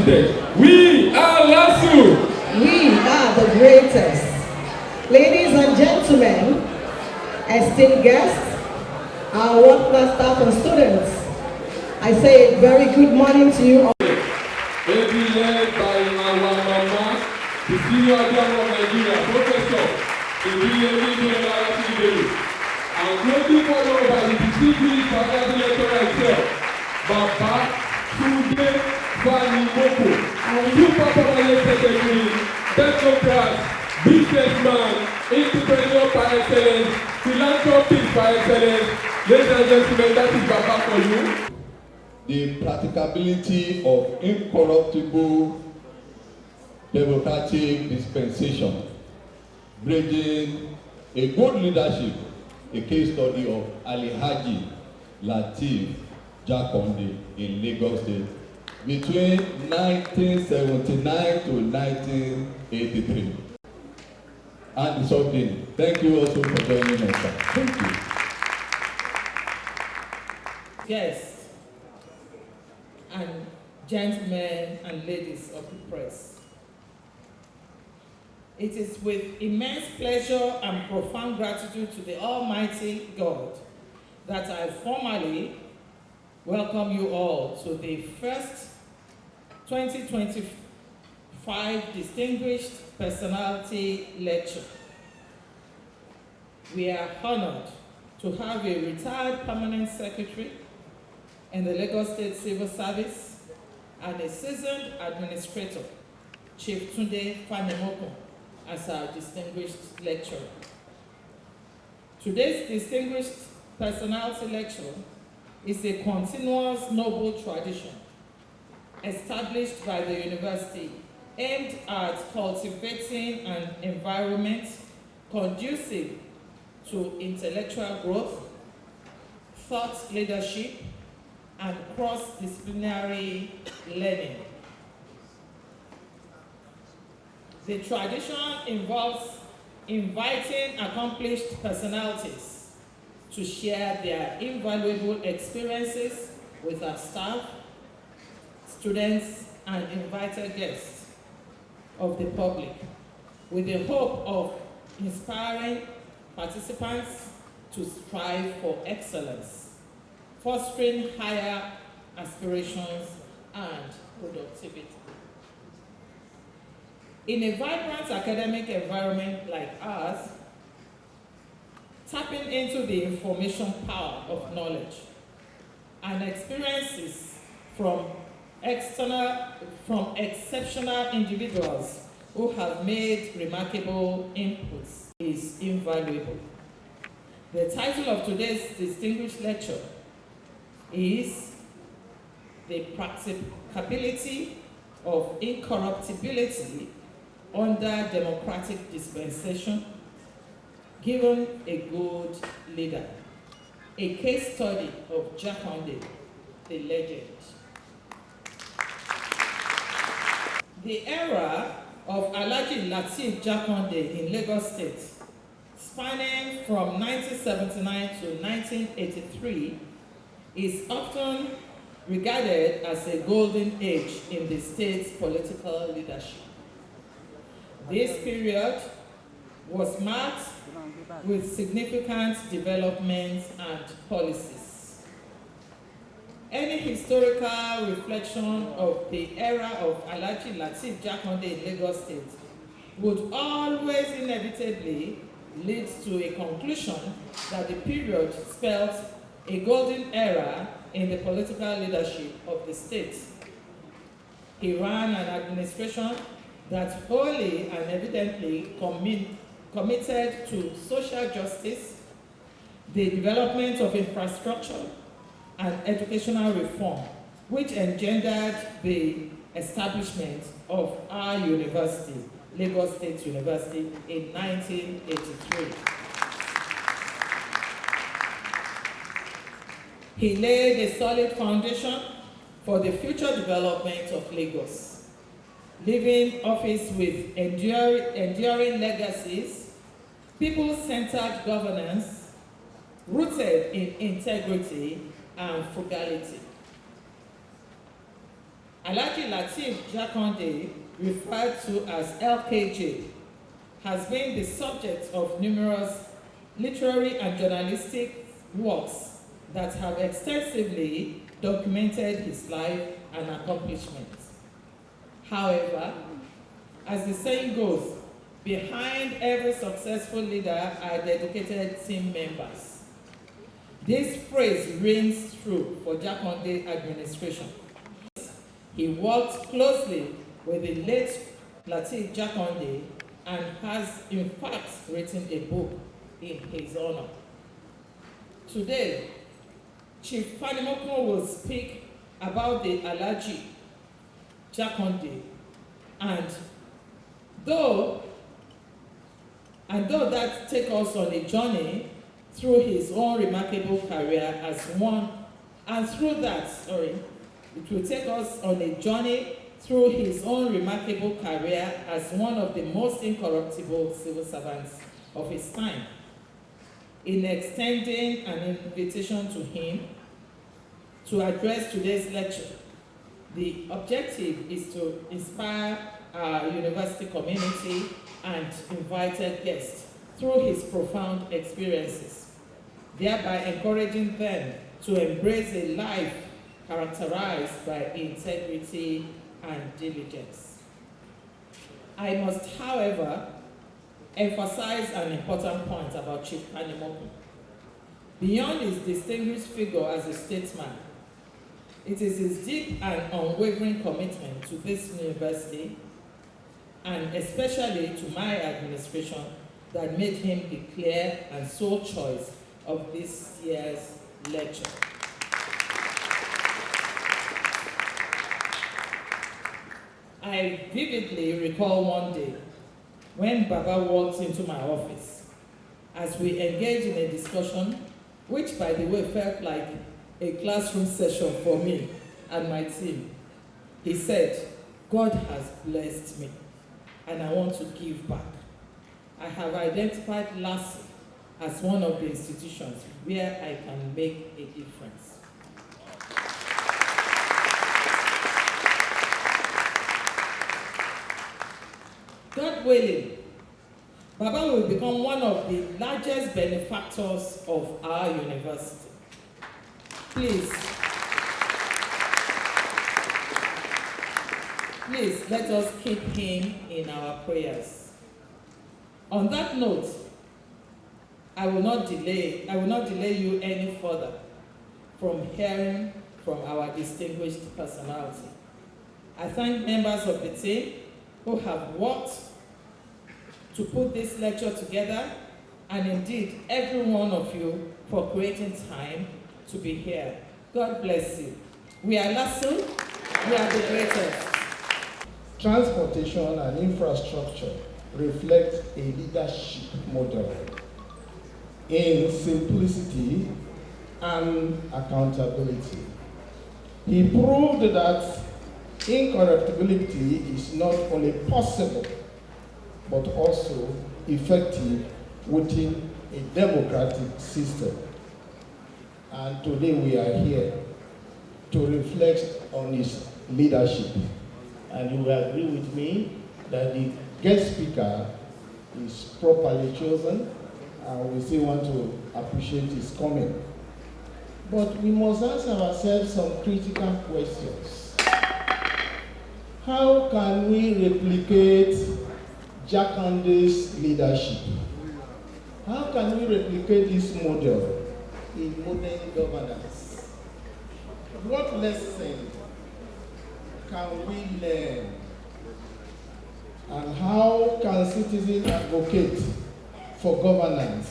president. We are LASU. We are the greatest. Ladies and gentlemen, esteemed guests, our world-class staff and students, I say a very good morning to you all. Baby led by our mama, the senior admiral of Nigeria, Professor Ebiyemi Olaraside, and closely followed by the distinguished faculty lecturer himself, Baba Tunde Fanimoko, super permanent secretary, technocrat, businessman, entrepreneur par excellence, philanthropist par excellence. Ladies and gentlemen, that is Baba for you. The practicability of incorruptible democratic dispensation, bridging a good leadership, a case study of Alhaji Lateef Jakonde in Lagos State between 1979 to 1983. And something. Thank you also for joining us, sir. Thank you. Yes. And gentlemen and ladies of the press. It is with immense pleasure and profound gratitude to the Almighty God that I formally welcome you all to the first 2025 Distinguished Personality Lecture. We are honored to have a retired permanent secretary in the Lagos State Civil Service and a seasoned administrator, Chief Tunde Fanimoko, as our distinguished lecturer. Today's Distinguished Personality Lecture is a continuous noble tradition established by the university aimed at cultivating an environment conducive to intellectual growth, thought leadership, and cross-disciplinary learning. The tradition involves inviting accomplished personalities to share their invaluable experiences with our staff, students, and invited guests of the public, with the hope of inspiring participants to strive for excellence, fostering higher aspirations and productivity. In a vibrant academic environment like ours, tapping into the information power of knowledge and experiences from exceptional individuals who have made remarkable inputs is invaluable. The title of today's distinguished lecture is The Practicability of Incorruptibility under Democratic Dispensation, Given a Good Leader, a case study of Jakonde, the legend. The era of Alhaji Lateef Jakonde in Lagos State, spanning from 1979 to 1983, is often regarded as a golden age in the state's political leadership. This period was marked with significant developments and policies. Any historical reflection of the era of Alhaji Lateef Jakonde in Lagos State would always inevitably lead to a conclusion that the period spelled a golden era in the political leadership of the state. He ran an administration that wholly and evidently committed to social justice, the development of infrastructure, and educational reform, which engendered the establishment of our university, Lagos State University, in 1983. He laid a solid foundation for the future development of Lagos, leaving office with enduring legacies, people-centered governance, rooted in integrity and frugality. Alhaji Lateef Jakonde, referred to as LKJ, has been the subject of numerous literary and journalistic works that have extensively documented his life and accomplishments. However, as the saying goes, behind every successful leader are dedicated team members. This phrase rings true for Jakonde administration. He worked closely with the late Lateef Jakonde and has in fact written a book in his honor. Today, Chief Fanimokun will speak about the Alhaji Jakonde, and though that take us on a journey through his own remarkable career as one, and through that, it will take us on a journey through his own remarkable career as one of the most incorruptible civil servants of his time. In extending an invitation to him to address today's lecture, the objective is to inspire our university community and invited guests through his profound experiences, thereby encouraging them to embrace a life characterized by integrity and diligence. I must, however, emphasize an important point about Chief Fanimokun. Beyond his distinguished figure as a statesman, it is his deep and unwavering commitment to this university, and especially to my administration, that made him the clear and sole choice of this year's lecture. I vividly recall one day when Baba walked into my office as we engaged in a discussion, which by the way felt like a classroom session for me and my team. He said, "God has blessed me and I want to give back. I have identified LASSIE as one of the institutions where I can make a difference." God willing, Baba will become one of the largest benefactors of our university. Please let us keep him in our prayers. On that note, I will not delay you any further from hearing from our distinguished personality. I thank members of the team who have worked to put this lecture together, and indeed every one of you for creating time to be here. God bless you. We are LASSIE, we are the greatest. Transportation and infrastructure reflect a leadership model in simplicity and accountability. He proved that incorruptibility is not only possible, but also effective within a democratic system. And today we are here to reflect on his leadership. And you will agree with me that the guest speaker is properly chosen, and we still want to appreciate his comment. But we must ask ourselves some critical questions. How can we replicate Jakonde's leadership? How can we replicate this model in modern governance? What lesson can we learn? And how can citizens advocate for governance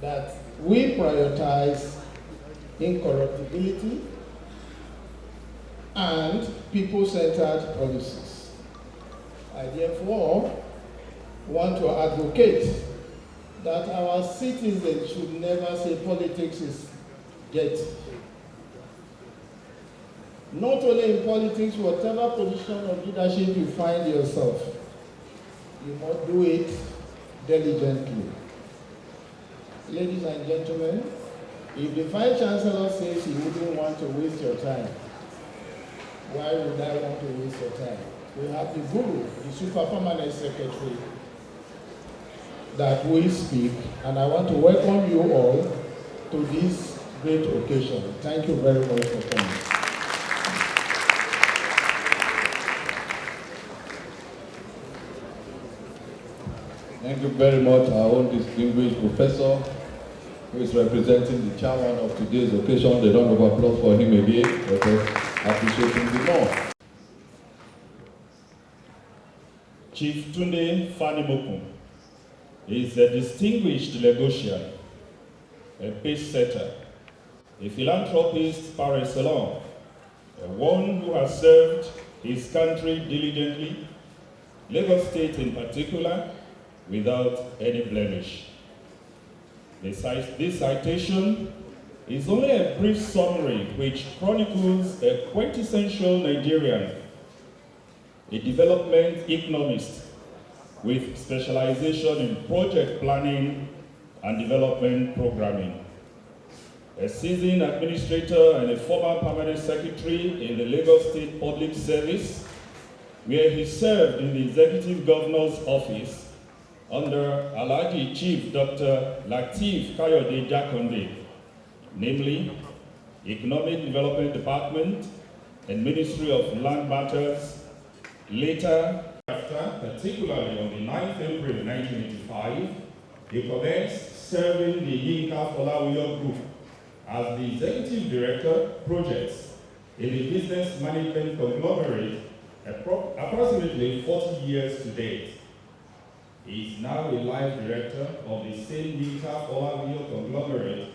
that we prioritize incorruptibility and people-centered policies? I therefore want to advocate that our citizens should never say politics is dirty. Not only in politics, whatever position of leadership you find yourself, you must do it diligently. Ladies and gentlemen, if the Vice Chancellor says he wouldn't want to waste your time, Why would I want to waste your time? We have the Guru, the Super Permanent Secretary, that will speak, and I want to welcome you all to this great occasion. Thank you very much for coming. Thank you very much, our own distinguished professor, who is representing the chairman of today's occasion. A round of applause for him again. Let us appreciate him the more. Chief Tunde Fanimokun is a distinguished Lagosian, a pace-setter, a philanthropist par excellence, one who has served his country diligently, Lagos State in particular, without any blemish. This citation is only a brief summary which chronicles a quintessential Nigerian, a development economist with specialization in project planning and development programming, a seasoned administrator and a former permanent secretary in the Lagos State Public Service, where he served in the Executive Governor's Office under Alhaji Chief Dr. Lateef Kayode Jakonde, namely Economic Development Department and Ministry of Land Matters. Later, particularly on the 9th April 1985, he commenced serving the Yinka Folawiyo Group as the Executive Director Projects in the business management conglomerate approximately 40 years to date. He is now a life director of the same Yinka Folawiyo conglomerate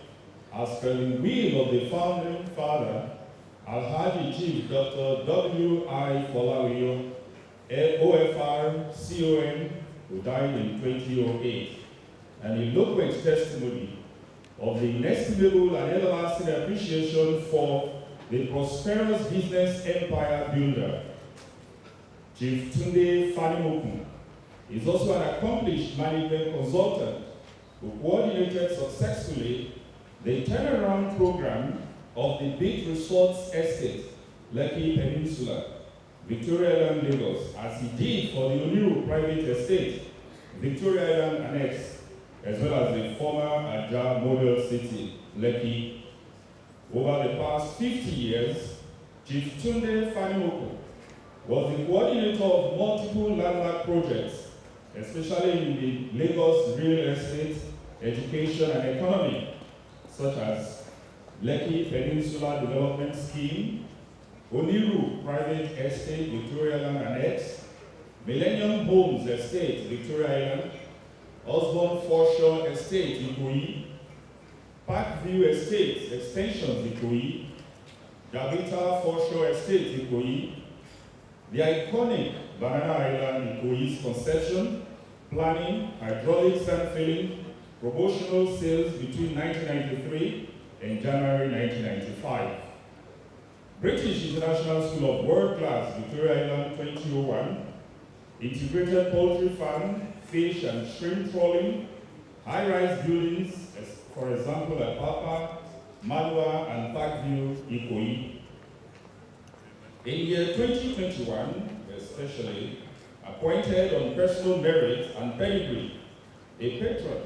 as per the will of the founding father, Alhaji Chief Dr. W.I. Folawiyo, OFR CON, who died in 2008, and eloquent testimony of the inestimable and everlasting appreciation for the prosperous business empire builder. Chief Tunde Fanimokun is also an accomplished management consultant who coordinated successfully the turnaround program of the Big Resorts Estate, Lekki Peninsula, Victoria Island, Lagos, as he did for the Oniru Private Estate, Victoria Island Annex, as well as the former Ajah Model City, Lekki. Over the past 50 years, Chief Tunde Fanimokun was the coordinator of multiple landmark projects, especially in the Lagos real estate, education, and economy, such as Lekki Peninsula Development Scheme, Oniru Private Estate, Victoria Island Annex, Millennium Homes Estate, Victoria Island, Osborne Foreshore Estate, Ikoyi, Parkview Estate, Extensions, Ikoyi, Gabita Foreshore Estate, Ikoyi, the iconic Banana Island, Ikoyi's conception, planning, hydraulic sand filling, promotional sales between 1993 and January 1995. British International School of World Class, Victoria Island 2001, integrated poultry farm, fish and shrimp trawling, high-rise buildings, for example at Papa, Madua and Parkview, Ikoyi. In year 2021, especially, appointed on personal merit and pedigree, a patron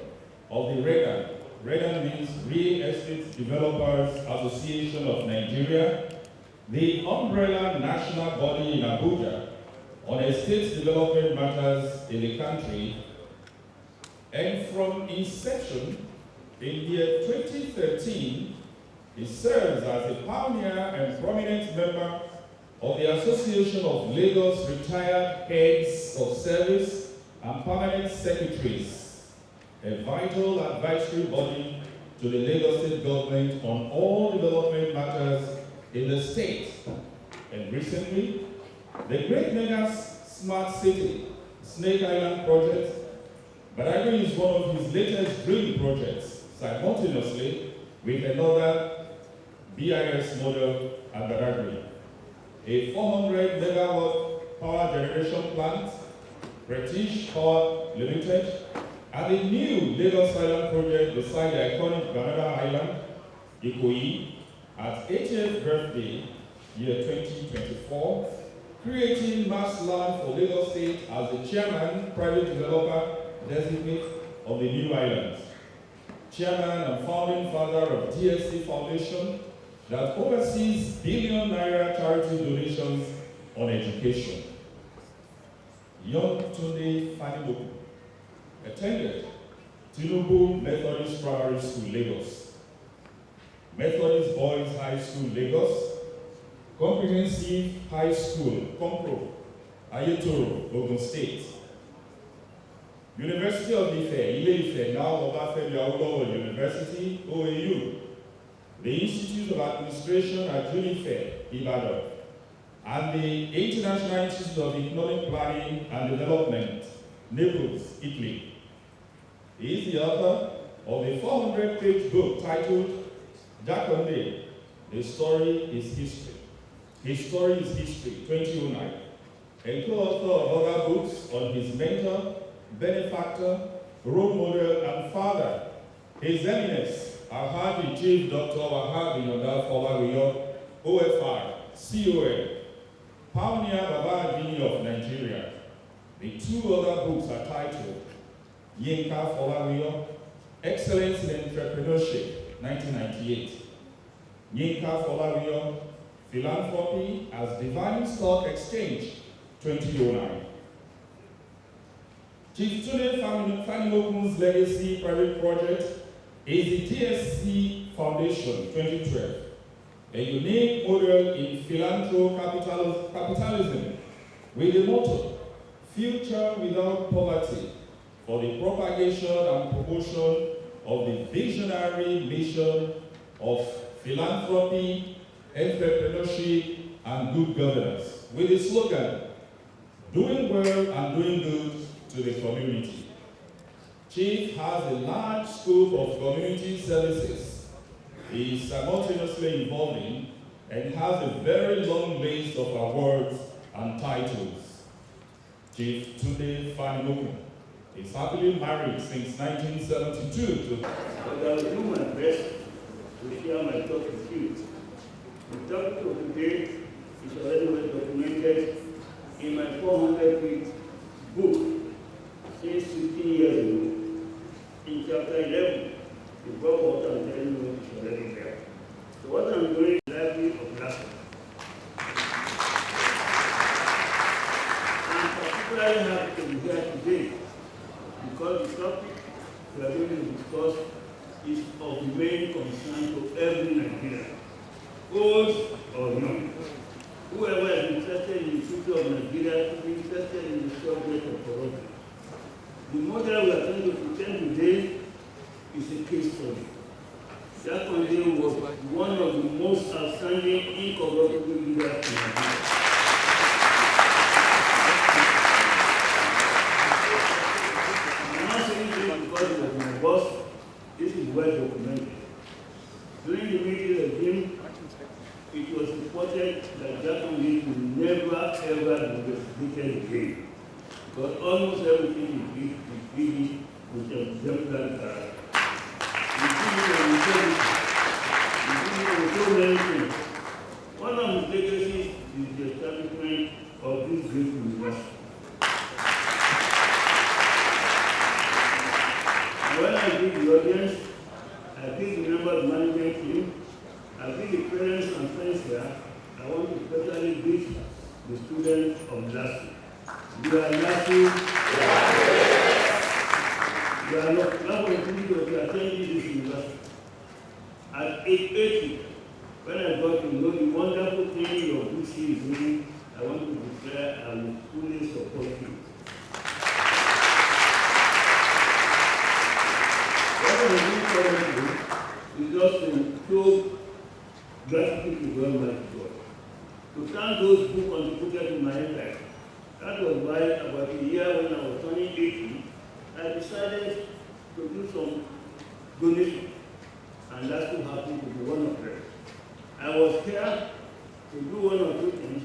of the REDA means Real Estate Developers Association of Nigeria, the umbrella national body in Abuja on estate development matters in the country, and from inception in year 2013, he serves as a pioneer and prominent member of the Association of Lagos Retired Heads of Service and Permanent Secretaries, a vital advisory body to the Lagos State government on all development matters in the state. And recently, the Great Mega Smart City Snake Island project, Badagry is one of his latest dream projects, simultaneously with another BIS model at Badagry, a 400 megawatt power generation plant, British Power Limited, and a new Lagos Island project beside the iconic Banana Island, Ikoyi, at 80th birthday year 2024, creating mass land for Lagos State as the chairman, private developer designate of the New Islands, chairman and founding father of DSC Foundation that oversees billion naira charity donations on education. Young Tunde Fanimoku attended Tinubu Methodist Primary School, Lagos, Methodist Boys High School, Lagos, Comprehensive High School, Kompro, Ayetoro, Ogun State, University of Ife, Ile-Ife, now Obafemi Awolowo University, OAU, the Institute of Administration at Unife, Ibadan, and the International Institute of Economic Planning and Development, Naples, Italy. He is the author of a 400-page book titled Jakonde, The Story is History. His Story is History, 2009, and co-author of other books on his mentor, benefactor, role model, and father, His Eminence, Alhaji Chief Dr. Wahab Yonda Folawiyo, OFR, CON, Pioneer Baba Adini of Nigeria. The two other books are titled Yinka Folawiyo, Excellence in Entrepreneurship, 1998. Yinka Folawiyo, Philanthropy as Divine Stock Exchange, 2009. Chief Tunde Fanimoku's legacy private project is the TSC Foundation, 2012, a unique model in philanthro-capitalism with the motto, Future Without Poverty, for the propagation and promotion of the visionary mission of philanthropy, entrepreneurship, and good governance, with the slogan, doing well and doing good to the community. Chief has a large scope of community services he is simultaneously involved in and has a very long list of awards and titles. Chief Tunde Fanimoku is happily married since 1972 to... But I will do my best to share my thoughts with you. The topic of today is already well documented in my 400-page book since 15 years ago. In chapter 11, the book what I'm telling you is already there. So what I'm doing is library of Latin. I'm particularly happy to be here today because the topic we are going to discuss is of main concern to every Nigerian, old or young. Whoever is interested in the future of Nigeria is interested in the subject of corruption. The model we are going to present today is a case study. Jakonde was one of the most outstanding incorruptible leaders in Nigeria. I'm not saying this because he was my boss. This is well documented. During the military regime, it was reported that Jakonde would never ever be investigated again, because almost everything he did was exemplary character. One of his legacies is the establishment of this great university. When I greet the audience, I greet the member of the management team, I greet the parents and friends here, I want to especially greet the students of LASU. You are LASU. You are not going to attend this university. At 8:80, when I got to know the wonderful thing your good is doing, I want to declare I will fully support you. What I will do currently is just to show gratitude to God, my God. To thank those who contributed to my life. That was why about a year when I was turning 80, I decided to do some donation. And that's what happened to be one of them. I was here to do one or two things.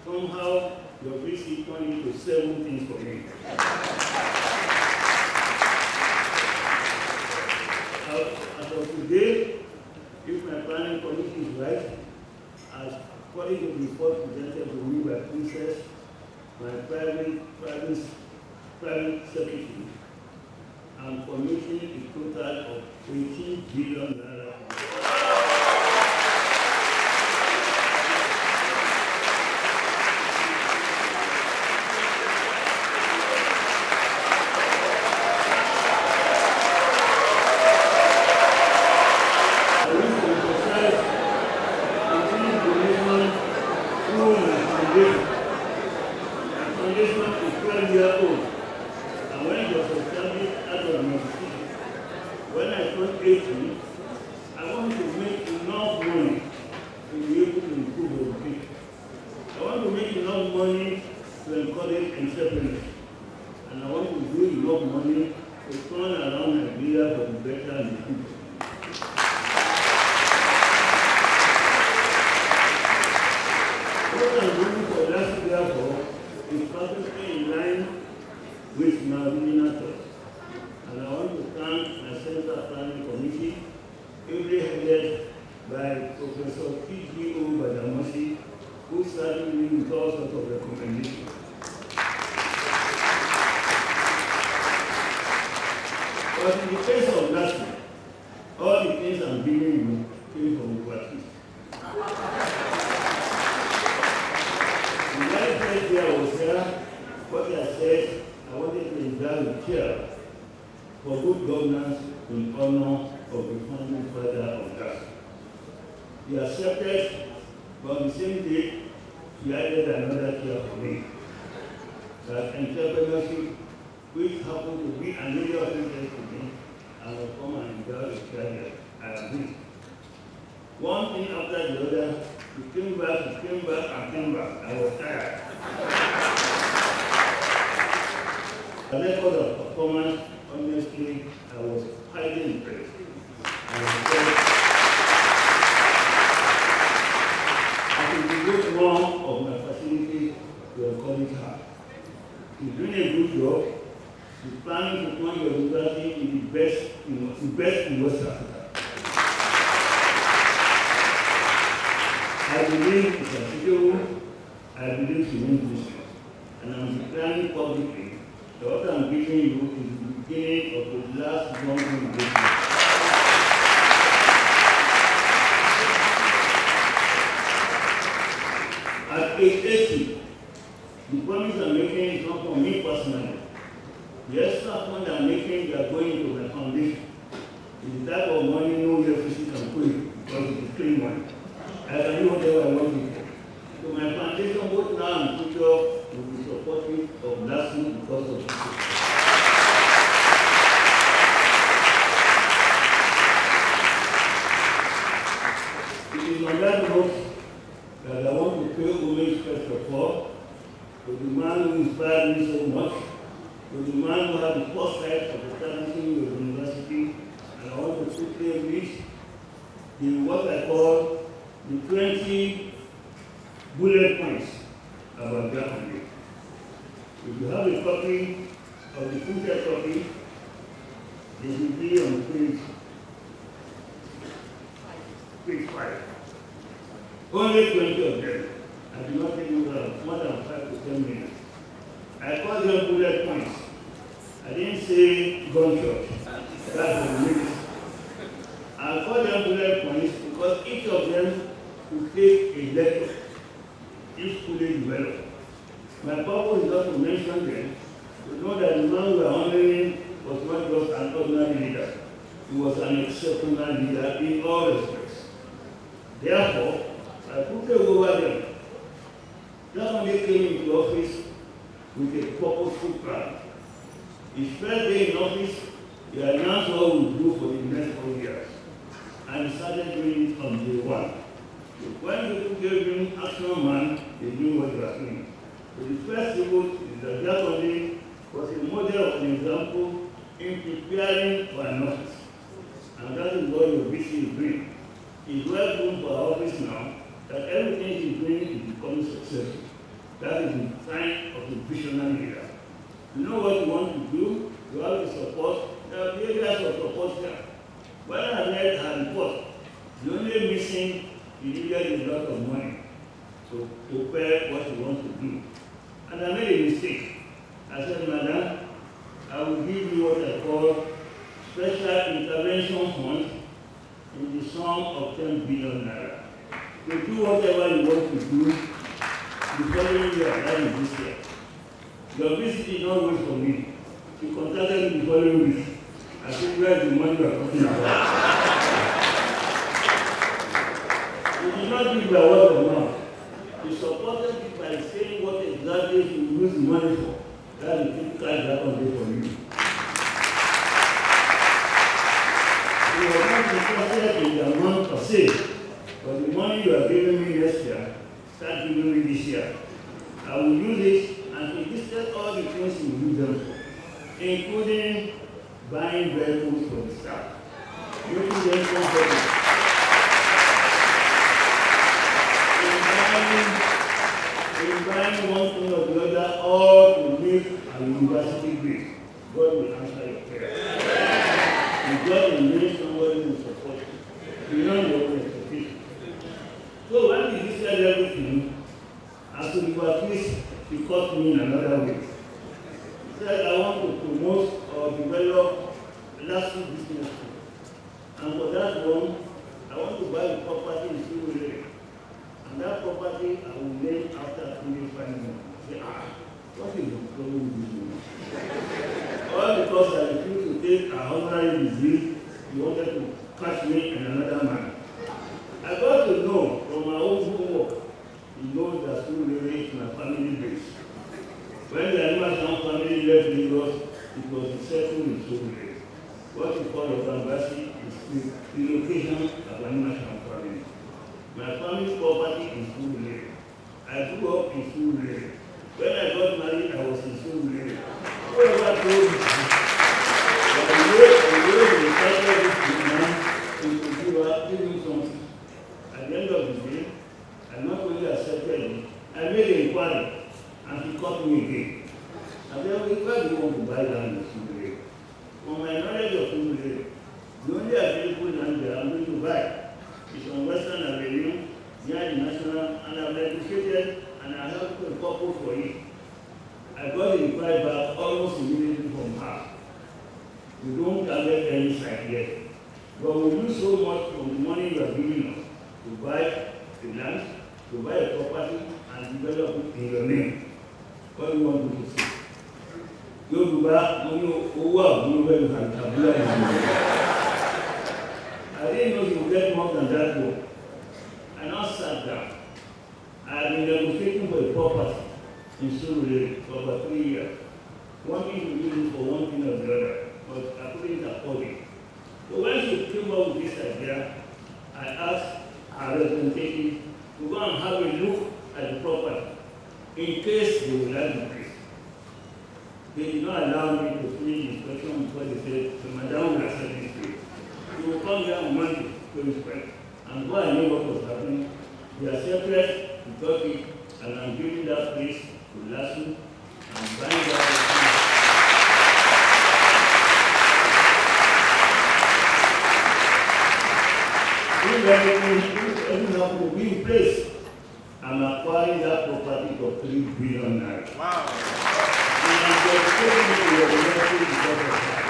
Somehow, your visit turned into 7 things for me. As of today, if my planning committee is right, as according to the report presented to me by Princess, my private secretary, and committing a total of 18 billion naira. When I turned 18, I want to make enough money to be able to improve education. I want to make enough money to encourage entrepreneurs. And I want to do enough money to turn around Nigeria for the better and the future. What I'm doing for last year is perfectly in line with my original thoughts. And I want to thank my Central Planning Committee, ably headed by Professor T.G.O. Badamosi, who started me with all sorts of recommendations. But in the case of last year, all the things I'm giving you came from overseas. The very first day I was there, what I said, I wanted to endow a chair for good governance in honor of the founding father of Ghana. He accepted, but on the same day, he added another chair for me. That entrepreneurship, which happened to be an area of interest to me, I will come and endow a chair that I agree. One thing after the other, he came back, and came back. I was tired. The record of performance, honestly, I was highly impressed. I could devote more of my facility to encourage her. She's doing a good job. She's planning to turn your university in the best in West Africa. I believe it's achievable. I believe she means business. And I'm declaring publicly that what I'm giving you is the beginning of the last long investment. At age 80, the promise I'm making is not for me personally. The extra fund I'm making, they are going to my foundation. It's the type of money no university can pay because it's clean money. I can do whatever I want to do. So my foundation, both now and future, will be supportive of LASU because of this. It is on that note that I want to pay homage first of all to the man who inspired me so much, to the man who had the foresight of establishing the university, and I want to quickly read what I call the 20 bullet points about Japanese. If you have a copy of the printed copy, they will be on page 5. Only 20 of them. I do not take more than 5 to 10 minutes. I call them bullet points. I didn't say gunshots. That's the minutes. I call them bullet points because each of them will take a lecture, each fully developed. My purpose is not to mention them, to know that the man we are honoring was not just an ordinary leader. He was an exceptional leader in all respects. Therefore, I quickly go over them. Japanese came into office with a purposeful plan. His first day in office, he announced what we will do for the next 4 years. And he started doing it on day 1. So when people gave him action man, they knew what they were doing. So the first rule is that Japanese was a model of an example in preparing for an office. And that is what your VC is doing. It's well known for our office now that everything he's doing is becoming successful. That is the sign of a visionary leader. You know what you want to do, you have to support, there are areas of support there. When I read her report, the only missing, he needed a lot of money. to prepare what he wants to do. And I made a mistake. I said, Madam, I will give you what I call special intervention fund in the sum of 10 billion naira. To do whatever you want to do the following year, that is this year. Your visit did not wait for me. She contacted me the following week. I said, where is the money you are talking about? He did not give by word of mouth. He supported it by saying what exactly he will use the money for. That is typical Jaconde for you. He was not interested in the amount per se, but the money you are giving me next year, start giving me this year. I will use it, and he listed all the things he will use them for, including buying vehicles for the staff, making them comfortable, in buying one thing or the other, all to make a university grade. God will answer your prayer. And God will make somebody who support you beyond your own expectation. So when he listed everything, as to be at least he caught me in another way. He said, I want to promote or develop lasting business. And for that one, I want to buy a property in Surulere. And that property I will name after Tunde Fani. Say, what is the problem with this woman? All because I refused to take a honorary disease, he wanted to catch me in another manner. I got to know from my own homework, he knows that Surulere is my family base. When the Animation family left Lagos, it was settled in Surulere. What we call Ogbambasi is the location of Animation family. My family's property is Surulere. I grew up in Surulere. When I got married, I was in Surulere. Whoever told me that the way we started this man is to give him something. At the end of the day, I not only accepted it, I made an inquiry, and he caught me again. And then, where do you want to buy land in Surulere? From my knowledge of Surulere, the only available land there I'm going to buy is on Western Avenue, near the National, and I've negotiated and I have a couple for it. I got the reply back almost immediately from her. We don't target any site yet, but we use so much from the money you are giving us to buy the land, to buy a property, and develop it in your name. What do you want me to say? Yoruba, I didn't know you would get more than that work. I now sat down. I had been negotiating for a property in Surulere for about 3 years. Wanting to use it for one thing or the other, but I couldn't afford it. So when she came up with this idea, I asked her representative to go and have a look at the property in case they would like the place. They did not allow me to finish the inspection because they said, the madam will accept this place. You will come here on Monday to inspect. And go and know what was happening. We are separate to Turkey, and I'm giving that place to Lasso and buying that. If everything has to be in place, I'm acquiring that property for 3 billion naira. Wow. And I'm just taking it to your university because of that.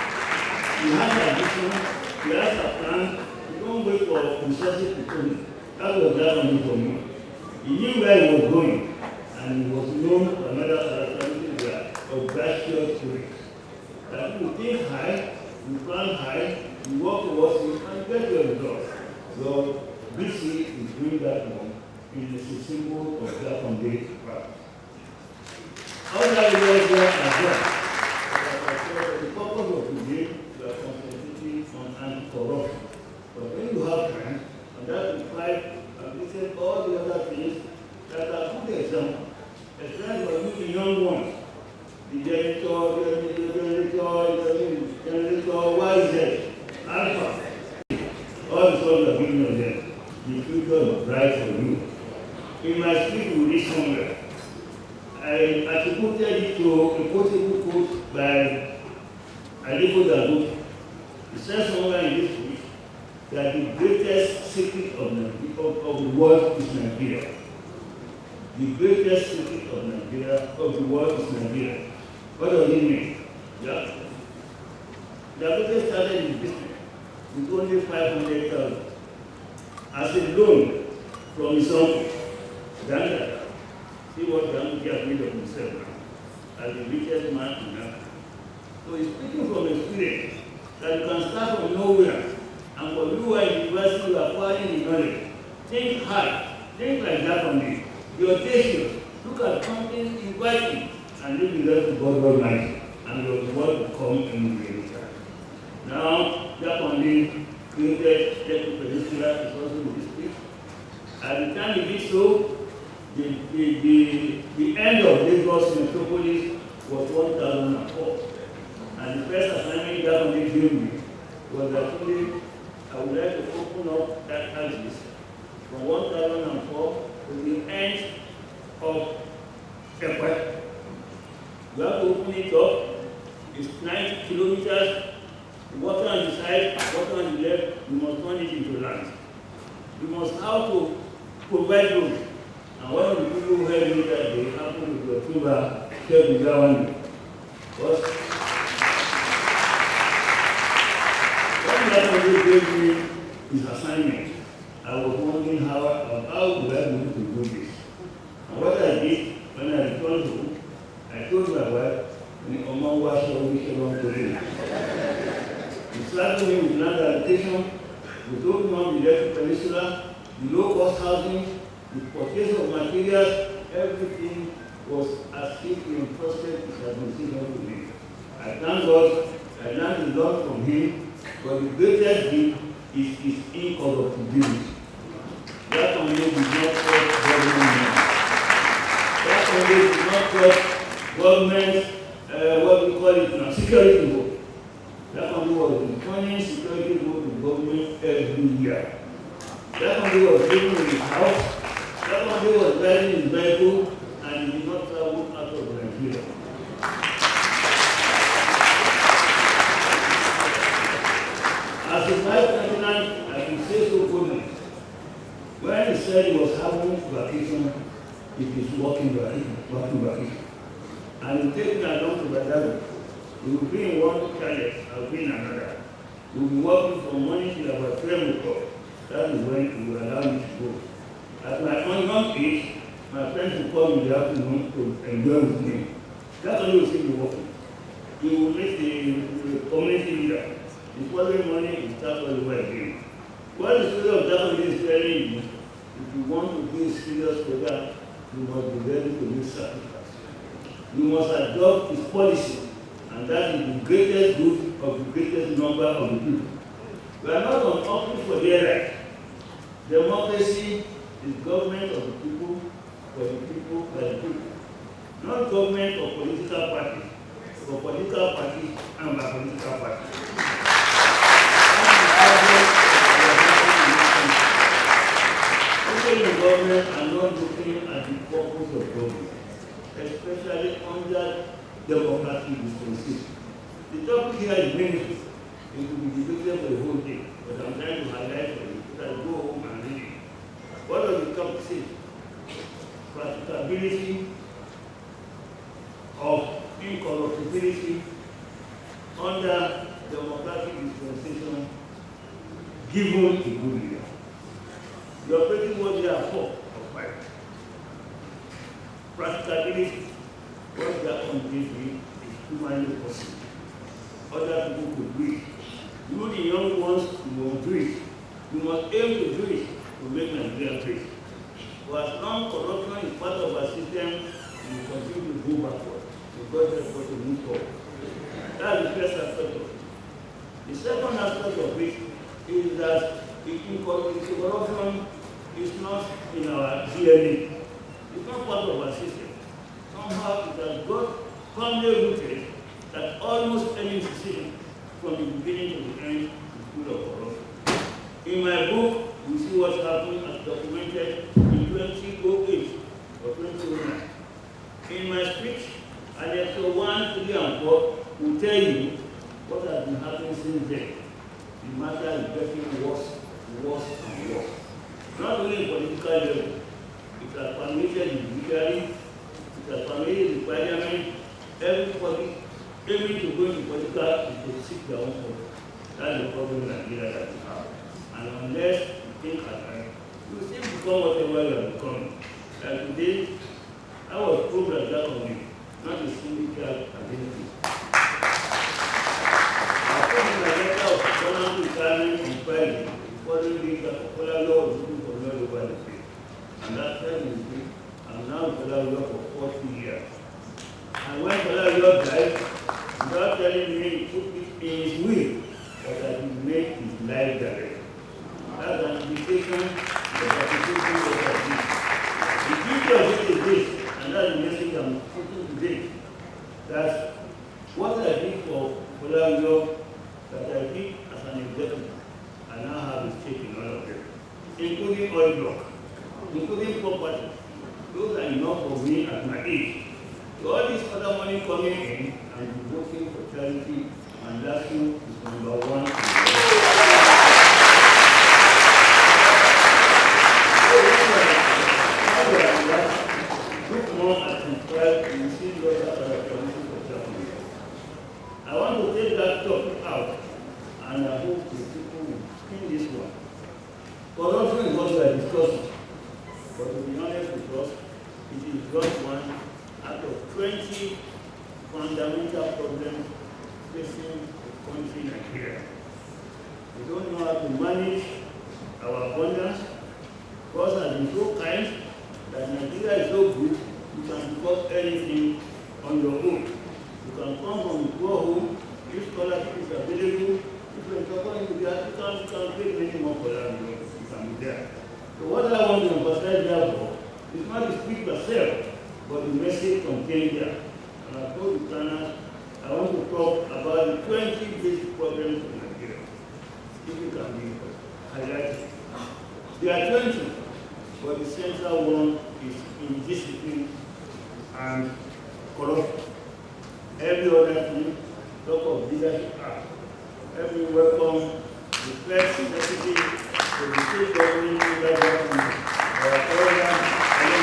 You have a vision, you have a plan. Don't wait for resources to come. That was that only for me. He knew where he was going, and he was known for another characteristic that audacious spirit. That you think high, you plan high, you work towards it, and get your results. So, BC is doing that one. It is a symbol of that on day path. All that is there as well. The purpose of today, we are concentrating on anti-corruption. But when you have time, and that requires listed all the other things that are good examples, especially for the young ones, the generator, YZ, Alpha, all the sort of giving of them, the future is bright for you. In my speech, we read somewhere. I attributed it to a quotable quote by Aliko Dangote. He said somewhere in this speech that the greatest secret of the world is Nigeria. the greatest city of Nigeria, of the world is Nigeria. What does it mean? Yeah. Dangote started his business with only 500,000 as a loan from his uncle, Dangote. See what Dangote has made of himself now, as the richest man in Africa. So he's speaking from experience that you can start from nowhere, and for you at university, you are acquiring the knowledge. Think hard, think like that on me. Be audacious, look at something inviting, and leave the rest to God Almighty, and your reward will come in the later. Now, Jacondi created Lekki Peninsula, is also in this speech. At the time he did so, the end of Lagos metropolis was 1004. And the first assignment Jacondi gave me was actually, I would like to open up that axis from 1004 to the end of Ekwe. We have to open it up. It's 90 kilometers. Water on the side, water on the left, we must turn it into land. We must have to provide roads. And one of the people who heard me that they happened to Otumba Shehu Gawande. Because when that gave me his assignment, I was wondering how would I be able to do this. And what I did, when I returned home, I told my wife, Omawa Shehu Gawande. We started with land allocation, we told him on the Lekki Peninsula, the low-cost housing, the purchase of materials, everything was as if he entrusted his administration to me. I thank God, I learned a lot from him, but the greatest gift is his incorruptibility. That only did not cost government. That only did not cost government, what we call it now, security vote. That only was returning security vote to government every year. That only was living in his house. That only was driving his vehicle, and he did not travel out of Nigeria. As a vice president, I can say so boldly. When he said he was having vacation, it is working vacation. And he take me along to Badagry. We will be in one carrier, I will be in another. We will be working from morning till about 12 o'clock. That is when he will allow me to go. At my own young age, my friends will call me in the afternoon to enjoy with me. That's only will see me working. He will meet the community leader. The following morning, he starts all over again. What the story of Jacondi is telling you, if you want to be serious with that, you must be ready to make sacrifice. You must adopt his policy. And that is the greatest good of the greatest number of the people. We are not on office for their right. Democracy is government of the people, for the people, by the people. Not government of political parties, for political parties and by political parties. People in government are not looking at the purpose of government, especially under democratic dispensation. The topic here is ministry. It will be debated for the whole day, but I'm trying to highlight for you so that you go home and read it. What does the topic say? Practicability of incorruptibility under democratic dispensation given a good leader. The operating word there are 4 or 5. Practicability. What that country is humanly possible. Other people could do it. You, the young ones, you must do it. You must aim to do it to make Nigeria great. For as long corruption is part of our system, we will continue to go backward. Because that's what we move forward. That's the first aspect of it. The second aspect of it is that corruption is not in our DNA. It's not part of our system. Somehow it has got firmly rooted that almost any decision from the beginning to the end is full of corruption. In my book, we see what's happening as documented in 2008 or 2009. In my speech, Annex 1, 3, and 4 will tell you what has been happening since then. The matter is getting worse, and worse. Not only in political level, it it has permitted the judiciary, it has permitted the parliament, everybody aiming to go into political is to seek their own vote. That's the problem in Nigeria that we have. And unless you think alike, you still become whatever you are becoming. Like today, I was proved that that on me, not a single identity. I put in my letter of permanent retirement on Friday, following the popular law of looking for law over the state. And that time is good. I'm now in popular law for 40 years. And when popular law died, without telling me, he put it in his will that I will make his life direct. That's an indication of the participation of the the beauty of it is this, and that's the message I'm putting today, that what I did for popular law, that I did as an executive, I now have a stake in all of them, including oil block, including property. Those are enough for me at my age. So all this other money coming in, I'm working for charity, and that is number one. Look more at the you see what I want to take that topic out, and I hope the people will clean this one. Corruption is what we are discussing, but to be honest with us, it is just one out of 20 fundamental problems facing the country Nigeria. We don't know how to manage our abundance. God has been so kind that Nigeria is so good, you can become anything on your own. You can come from a poor home, if scholarship is available, if you are going to be African, you can pay many more for that, you can be there. So what I want to emphasize therefore is not the speech itself, but the message contained there. And I told the planners, I want to talk about the 20 basic problems in Nigeria. If you can be highlighted. There are 20, but the central one is indiscipline and corruption. Every other thing, talk of leadership act. Every welcome, the first necessity to the state government leadership our program, now the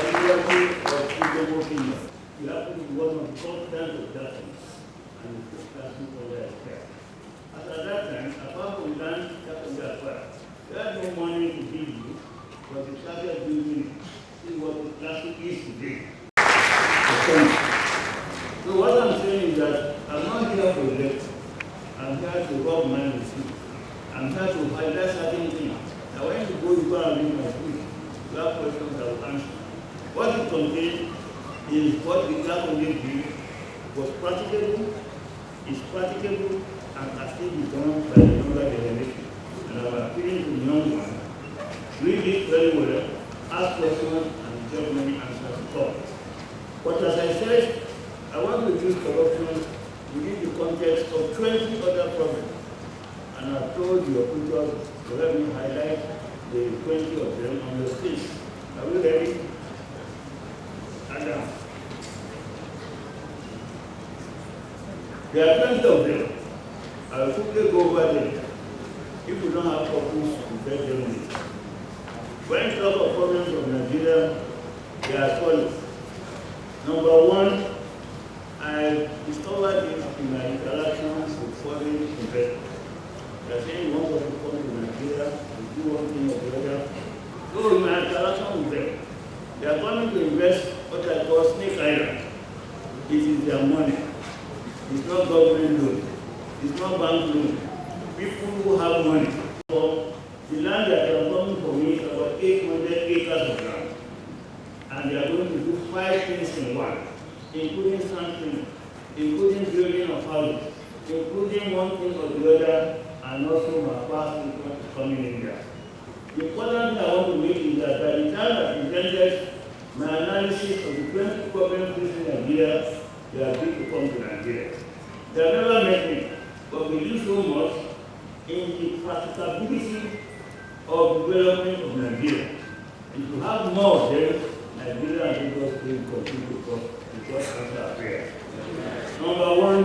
leadership of freedom of opinion. You have to be one of the confidence of darkness, and the first person for their care. At that time, apart from land that was acquired, they had no money to give you, but they started building it. See what the classic is today. So what I'm saying is that I'm not here to elect. I'm here to rub mind with you. I'm here to highlight certain things. Now when you go and read my speech, you have questions I will answer. What it contains is what the Catholic did was practicable, is practicable, and can still be done by the younger generation. And I'm appealing to the young one. Read it very well, ask questions, and get many answers to come. But as I said, I want to use corruption within the context of 20 other problems. And I've told your pictures to help me highlight the 20 of them on the stage. Are we ready? Adam. There are 20 of them. I will quickly go over them. If you don't have couples, you bet them with. When you talk of problems of Nigeria, they are as follows. Number one, I discovered this in my interactions with foreign investors. They are saying one of the come to Nigeria, we do one thing or the other. So in my interaction with them, they are coming to invest what I call Snake Island. It is their money. It's not government loan. It's not bank loan. People who have money. So the land that they are coming for me is about 800 acres of land. And they are going to do 5 things in one, including something, including building of houses, including one thing or the other, and also my past is coming in there. The important thing I want to make is that by the time I presented my analysis of the 20 problems facing Nigeria, they are big to come to Nigeria. They have never met me, but we do so much in the practicability of development of Nigeria. If you have more of them, Nigeria and Lagos will continue to come because of our prayers. Number one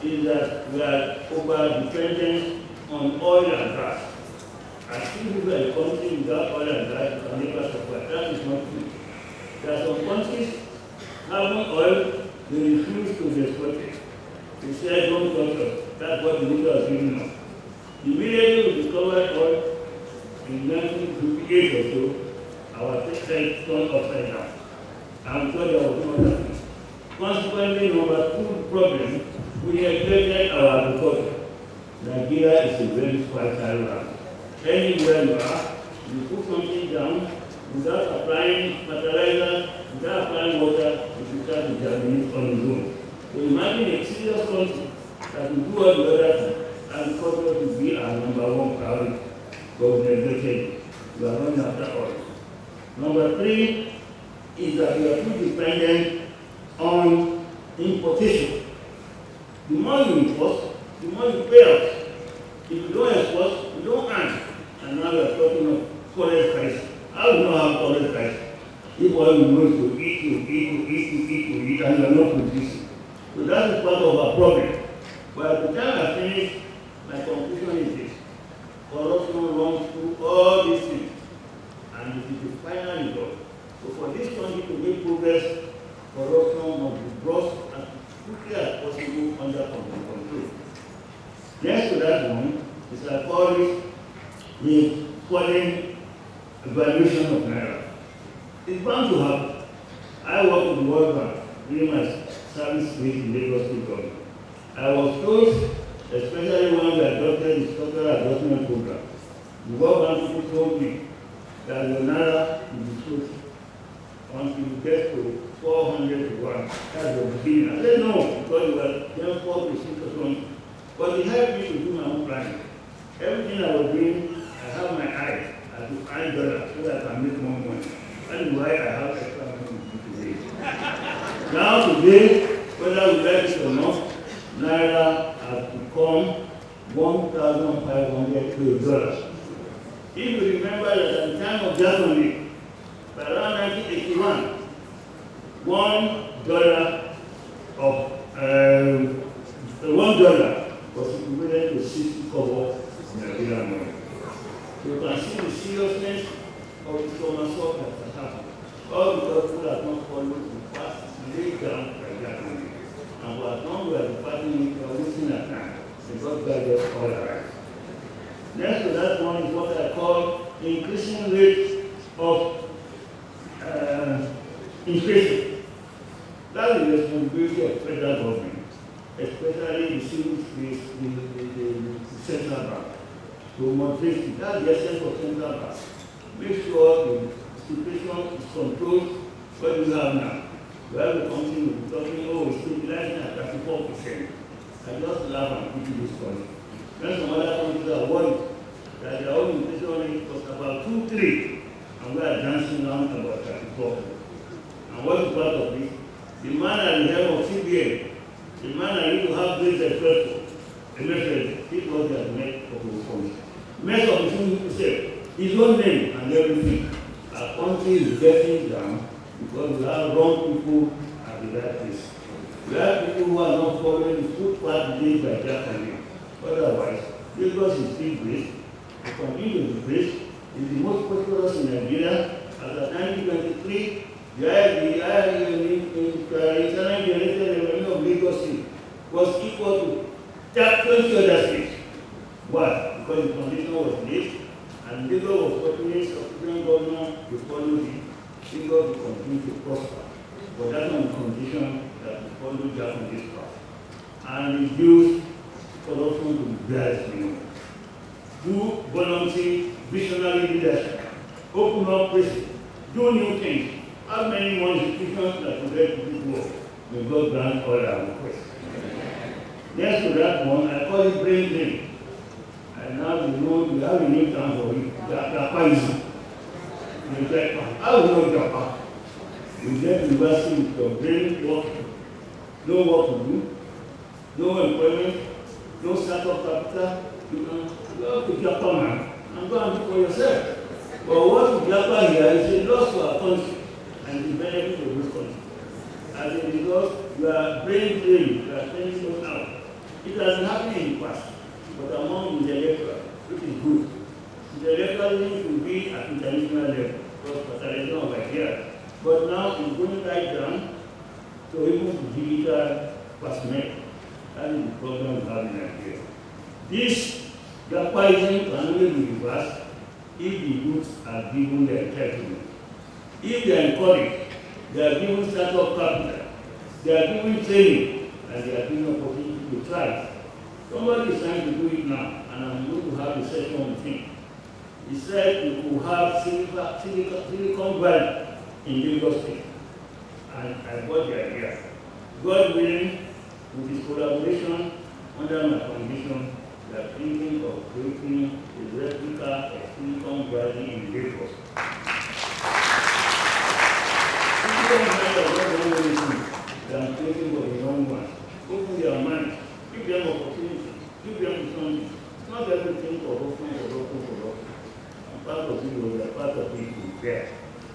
is that we are over dependent on oil and gas. And if you are a country without oil and gas, you can never survive. That is not true. There are some countries having oil, they refuse to export it. They say, don't touch us. That's what the leader is giving us. Immediately we discovered oil in 1958 or so, our textile turned upside down. And so there was no other thing. Consequently, number two problem, we neglected our agriculture. Nigeria is a very fertile land. Anywhere you are, you put something down without applying fertilizer, without applying water, it will start to germinate on its own. So imagine a serious country that will do all the other things, agriculture will be our number one priority. But we neglected it. We are running after oil. Number three is that we are too dependent on importation. The more you import, the more you pay us. If you don't export, you don't earn. And now we are talking of forex crisis. How do you know how forex crisis? If all you know is to eat, and you are not producing. So that is part of our problem. But at the time I finish, my conclusion is this. Corruption runs through all these things. And it is the final result. So for this country to make progress, corruption must be brought as quickly as possible under control. Next to that one is I call it the falling valuation of Naira. It's bound to happen. I work with the World Bank during my service with the Lagos State government. I was told, especially when we adopted the structural adjustment program, the World Bank people told me that the Naira will be close until you get to 400 to 1. That's the beginning. I said no, because we were then 4 to 6 or something. But it helped me to do my own planning. Everything I was doing, I have my eye at the $5 so that I can make more money. That is why I have extra money today. Now today, whether we like it or not, Naira has become $1,500 to a dollar. If you remember that at the time of January, by around 1981, $1 was equivalent to 60 kobo Nigerian money. So you can see the seriousness of the somersault that has happened. All because people have not followed the past laid down by that money. And for as long as we are departing, we are wasting our time. Because God just called our right. Next to that one is what I call the increasing rate of inflation. That is the responsibility of federal government, especially the civil space, the central bank. To moderate it. That's the essence of central bank. Make sure the situation is controlled. What do we have now? We have a country will be talking, oh, it's stabilizing at 34%. I just laugh and pity this country. When some other countries are worried that their own inflation rate was about 2-3, and we are dancing around about 34%. And what is part of this? The man at the helm of CBN, the man that used to have this espresso, it was the net of the country. Mess of the thing himself, his own name and everything. Our country is getting down because we have wrong people at the right place. We have people who are not following the footpath laid by Japan. Otherwise, Lagos is still great. The continue to be great. It's the most prosperous in Nigeria. As of 1923, the internal generated revenue of Lagos State was equal to 20 other states. Why? Because the condition was laid, and Lagos was fortunate subsequent governor to follow it. Lagos will continue to prosper. But that's on the condition that we follow Japanese path and reduce corruption to the barest minimum. Do voluntary, visionary leadership. Open up places. Do new things. How many more institutions that will let people work? May God grant all our requests. Next to that one, I call it brain drain. And now you know we have a new term for it. Japanism. How do you know Japan? You get university with your brain working. No work to do, no employment, no startup capital. You can go to Japan and go and do for yourself. But what we Japan here is a loss to our country and the benefit of this country. As a result, you are brain drained, you are training those out. It has been happening in the past, but among the national level, because fertilization of ideas. But now it's going right down to even digital personnel. That is the problem we have in Nigeria. This gapizing can only be reversed if the youth are given their entitlement. If they are encouraged, they are given startup capital, they are given training, and they are given opportunity to try. Somebody is trying to do it now, and I'm going to have a session with him. He said we could have Silicon Valley in Lagos State. And I got the idea. God willing, with his collaboration under my condition, we are thinking of creating a replica of Silicon Valley in Lagos. Silicon Valley is not the only thing that I'm creating for the young ones. Open their minds, give them opportunity, give them something. It's not everything for corruption. I'm part of it, we are part of it, there.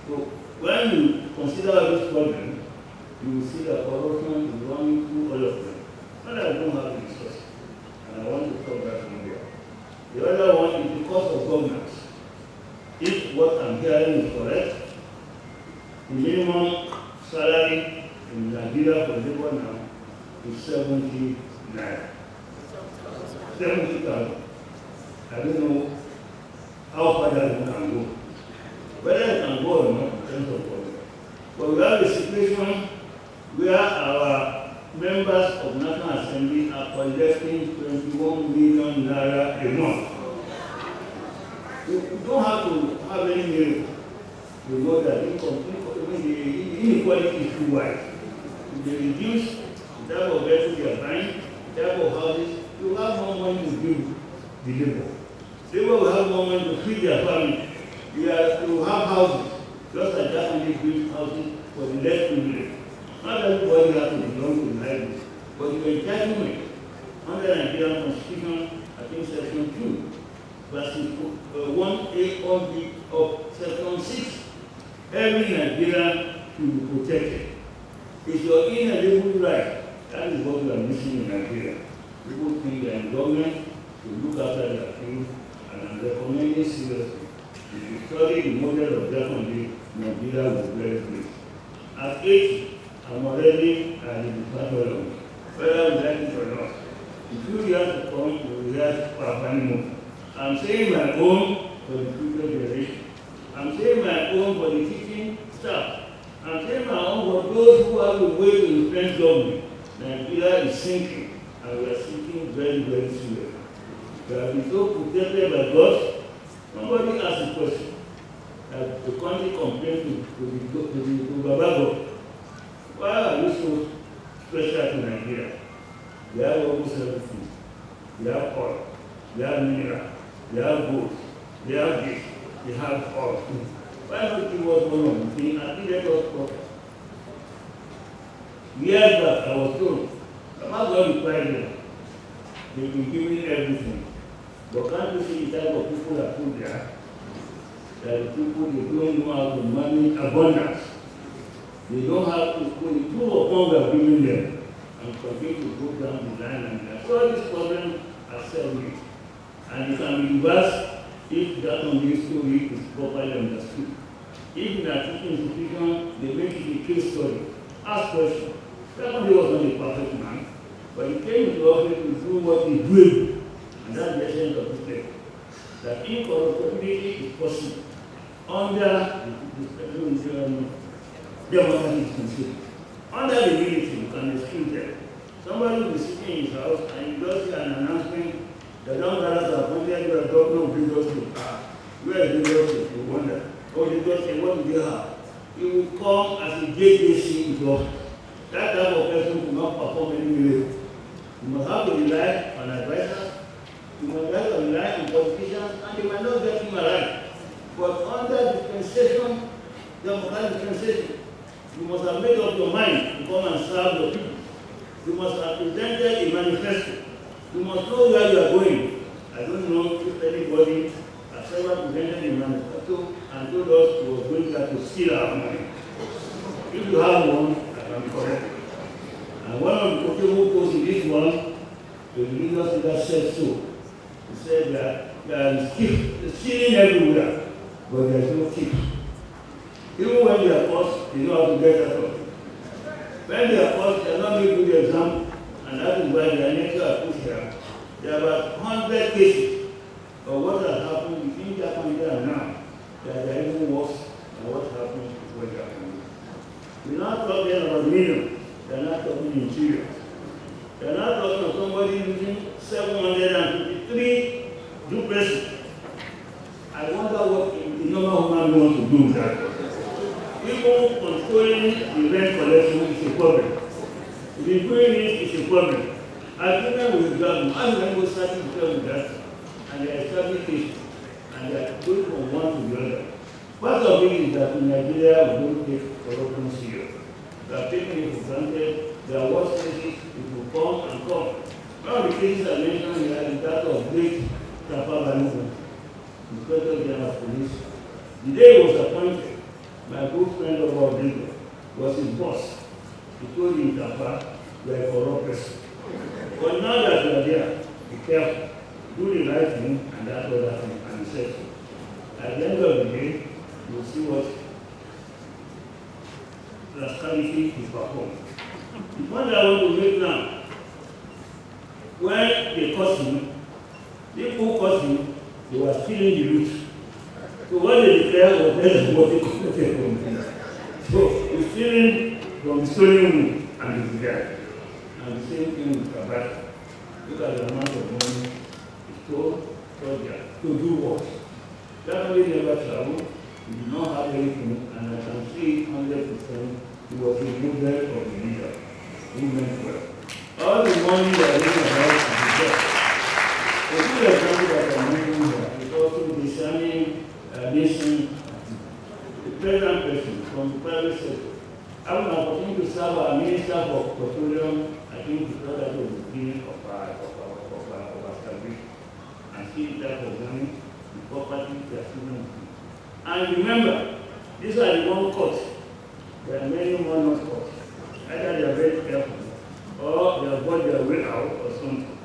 So when you consider this problem, you will see that corruption is running through all of them. Not that I don't have the resources, and I want to talk that from there. The other one is the cost of governance. If what I'm hearing is correct, the minimum salary in Nigeria for labor now is 70 naira. 70,000. I don't know how far that one can go. Whether it can go or not in terms of government. But we have a situation where our members of National Assembly are collecting 21 million naira a month. You don't have to have any miracle to know that the inequality is too wide. If they reduce the type of vehicles they are buying, the type of houses, you have more money to build the labor. Labor will have more money to feed their family. You have houses, just like that only build houses for the less privileged. Not everybody has to belong to the library, but your entitlement under the Nigerian Constitution, I think Section 2, verses 1A of Section 6, every Nigerian should be protected. It's your inalienable right. That is what we are missing in Nigeria. People think they are in government to look after their things, and I'm recommending seriously. If you study the model of Japan, Nigeria will be very great. At 80, I'm already at the department, whether we like it or not. If you years to come, you will hear Papanimo. I'm saying my own for the future generation. I'm saying my own for the teaching staff. I'm saying my own for those who have a way to influence government. Nigeria is sinking, and we are sinking very, very seriously. We have been so protected by God. Somebody asked a question that the country complained to Babago. Why are you so special to Nigeria? We have almost everything. We have oil, we have mineral, we have gold, we have this, we have all. Why don't you was one of the things and let us profit? Years back, I was told, I'm not going to require them. They've been giving everything. But can't you see the type of people that put there? That the people, they don't know how to manage abundance. They don't have to put the two upon we are giving them and continue to go down the line and that. So all these problems are self-made. And it can be reversed if that only story is properly understood. If in a teaching institution, they make it a case study. Ask questions. Secondly, was not a perfect man, but he came to office to do what he did. And that's the essence of this paper. That incorruptibility is possible under the democratic institution. Under the military, you can exclude them. Somebody will be sitting in his house and he does an announcement, the young brothers are appointed to the governor of Lagos State. Where is Lagos State? You wonder. Oh, Lagos State, what do they have? He will come as a JJC into office. That type of person will not perform any miracle. You must have to rely on advisors. You must have to rely on politicians, and they might not get him alive. But under dispensation, democratic dispensation, you must have made up your mind to come and serve the people. You must have presented a manifesto. You must know where you are going. I don't know if anybody has ever presented a manifesto and told us he was going there to steal our money. If you have one, I can correct it. And one of the people who goes in this one, the religious leader said so. He said that there is stealing everywhere. but there's no tips. Even when they are forced, they know how to get out of it. When they are forced, they are not making good exam, and that is why their nature are pushed here. There are about 100 cases of what has happened between Japan and now that are even worse than what happened before Japan. We're not talking about millions, they're not talking in Syria. They're not talking of somebody using 753 duplexes. I wonder what the normal human wants to do with that. Even controlling the rent collection is a problem. If you're doing it, it's a problem. Agreement with the government, I'm going to go start to tell you that, and they are establishing, and they are going from one to the other. Part of it is that in Nigeria, we don't take corruption serious. They are taking it for granted. There are worse cases, it will come and come. One of the cases I mentioned here is that of Great Tapabanuku, Inspector General of Police. The day he was appointed, my good friend of our business was his boss. He told him, Tapa, you are a corrupt person. But now that you are there, be careful, do the right thing, and that's what happened, and he said so. At the end of the day, you will see what rascality is performed. The point I want to make now, when they caught him, people caught him, they were stealing the loot. So what they declared was better than what they collected from him. So he's stealing from the stolen wood and the guy. And the same thing with Kabata. Look at the amount of money he stole, to do what? Definitely never traveled, he did not have anything, and I can see 100% he was a good head of the leader who meant well. All the money that I know about is there. A good example that I'm making here is also the Sami Nation, the present person from the private sector. I have an opportunity to serve as Minister for Petroleum. I think because that was the beginning of our salvation. And see the type of money, the property, the students. And remember, these are the one courts. There are many more not courts. Either they are very careful, or they have got their way out, or something.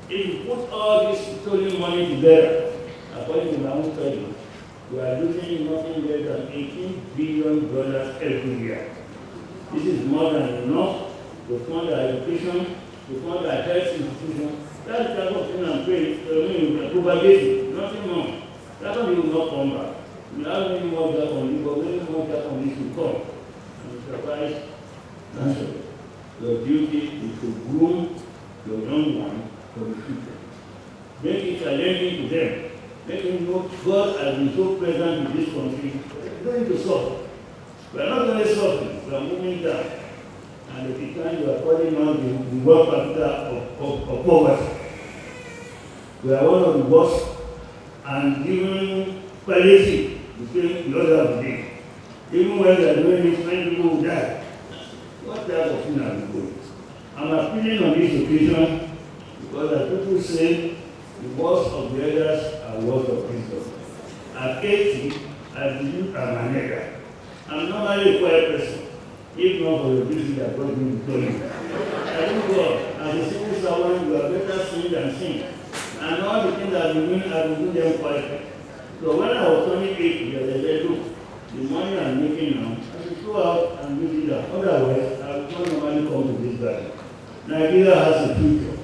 If you put all this stolen money together, according to my own study, we are losing nothing less than $18 billion every year. This is more than enough to fund our education, to fund our health institution. That's the type of thing I'm saying, propagating, nothing more. That one will not come back. We have many more that on you, but many more that on this will come. And surprise, naturally. Your duty is to groom your young one for the future. Make it challenging to them. Make them know God has been so present in this country. It's going to suffer. We are not only suffering, we are moving down. And at the time you are calling out the world factor of poverty. We are one of the worst, and even palliative between the other of the day. Even when they are doing it, many people will die. What type of thing are we doing? I'm appealing on this occasion because as people say, the words of the others are words of wisdom. At 80, I believe I'm a nigger. I'm normally a quiet person, if not for the reason that God didn't tell me. I don't God, as a civil servant, you are better seen than seen. And all the things I've been doing, I've been doing them quietly. So when I was turning 80, I said, look, the money I'm making now, I should go out and use it up. Otherwise, I will not normally come to this guy. Nigeria has a future,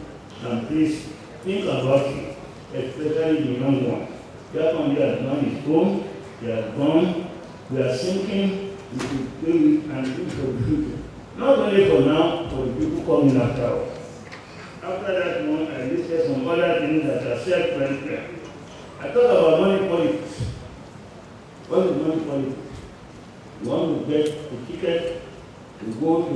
and please think about it, especially the young ones. Japan has done its own, they are gone, we are sinking, we should do it and do for the future. Not only for now, for the people coming after us. After that one, I listed some other things that are self-relevant. I talk about money politics. What is money politics? You want to get a ticket to go to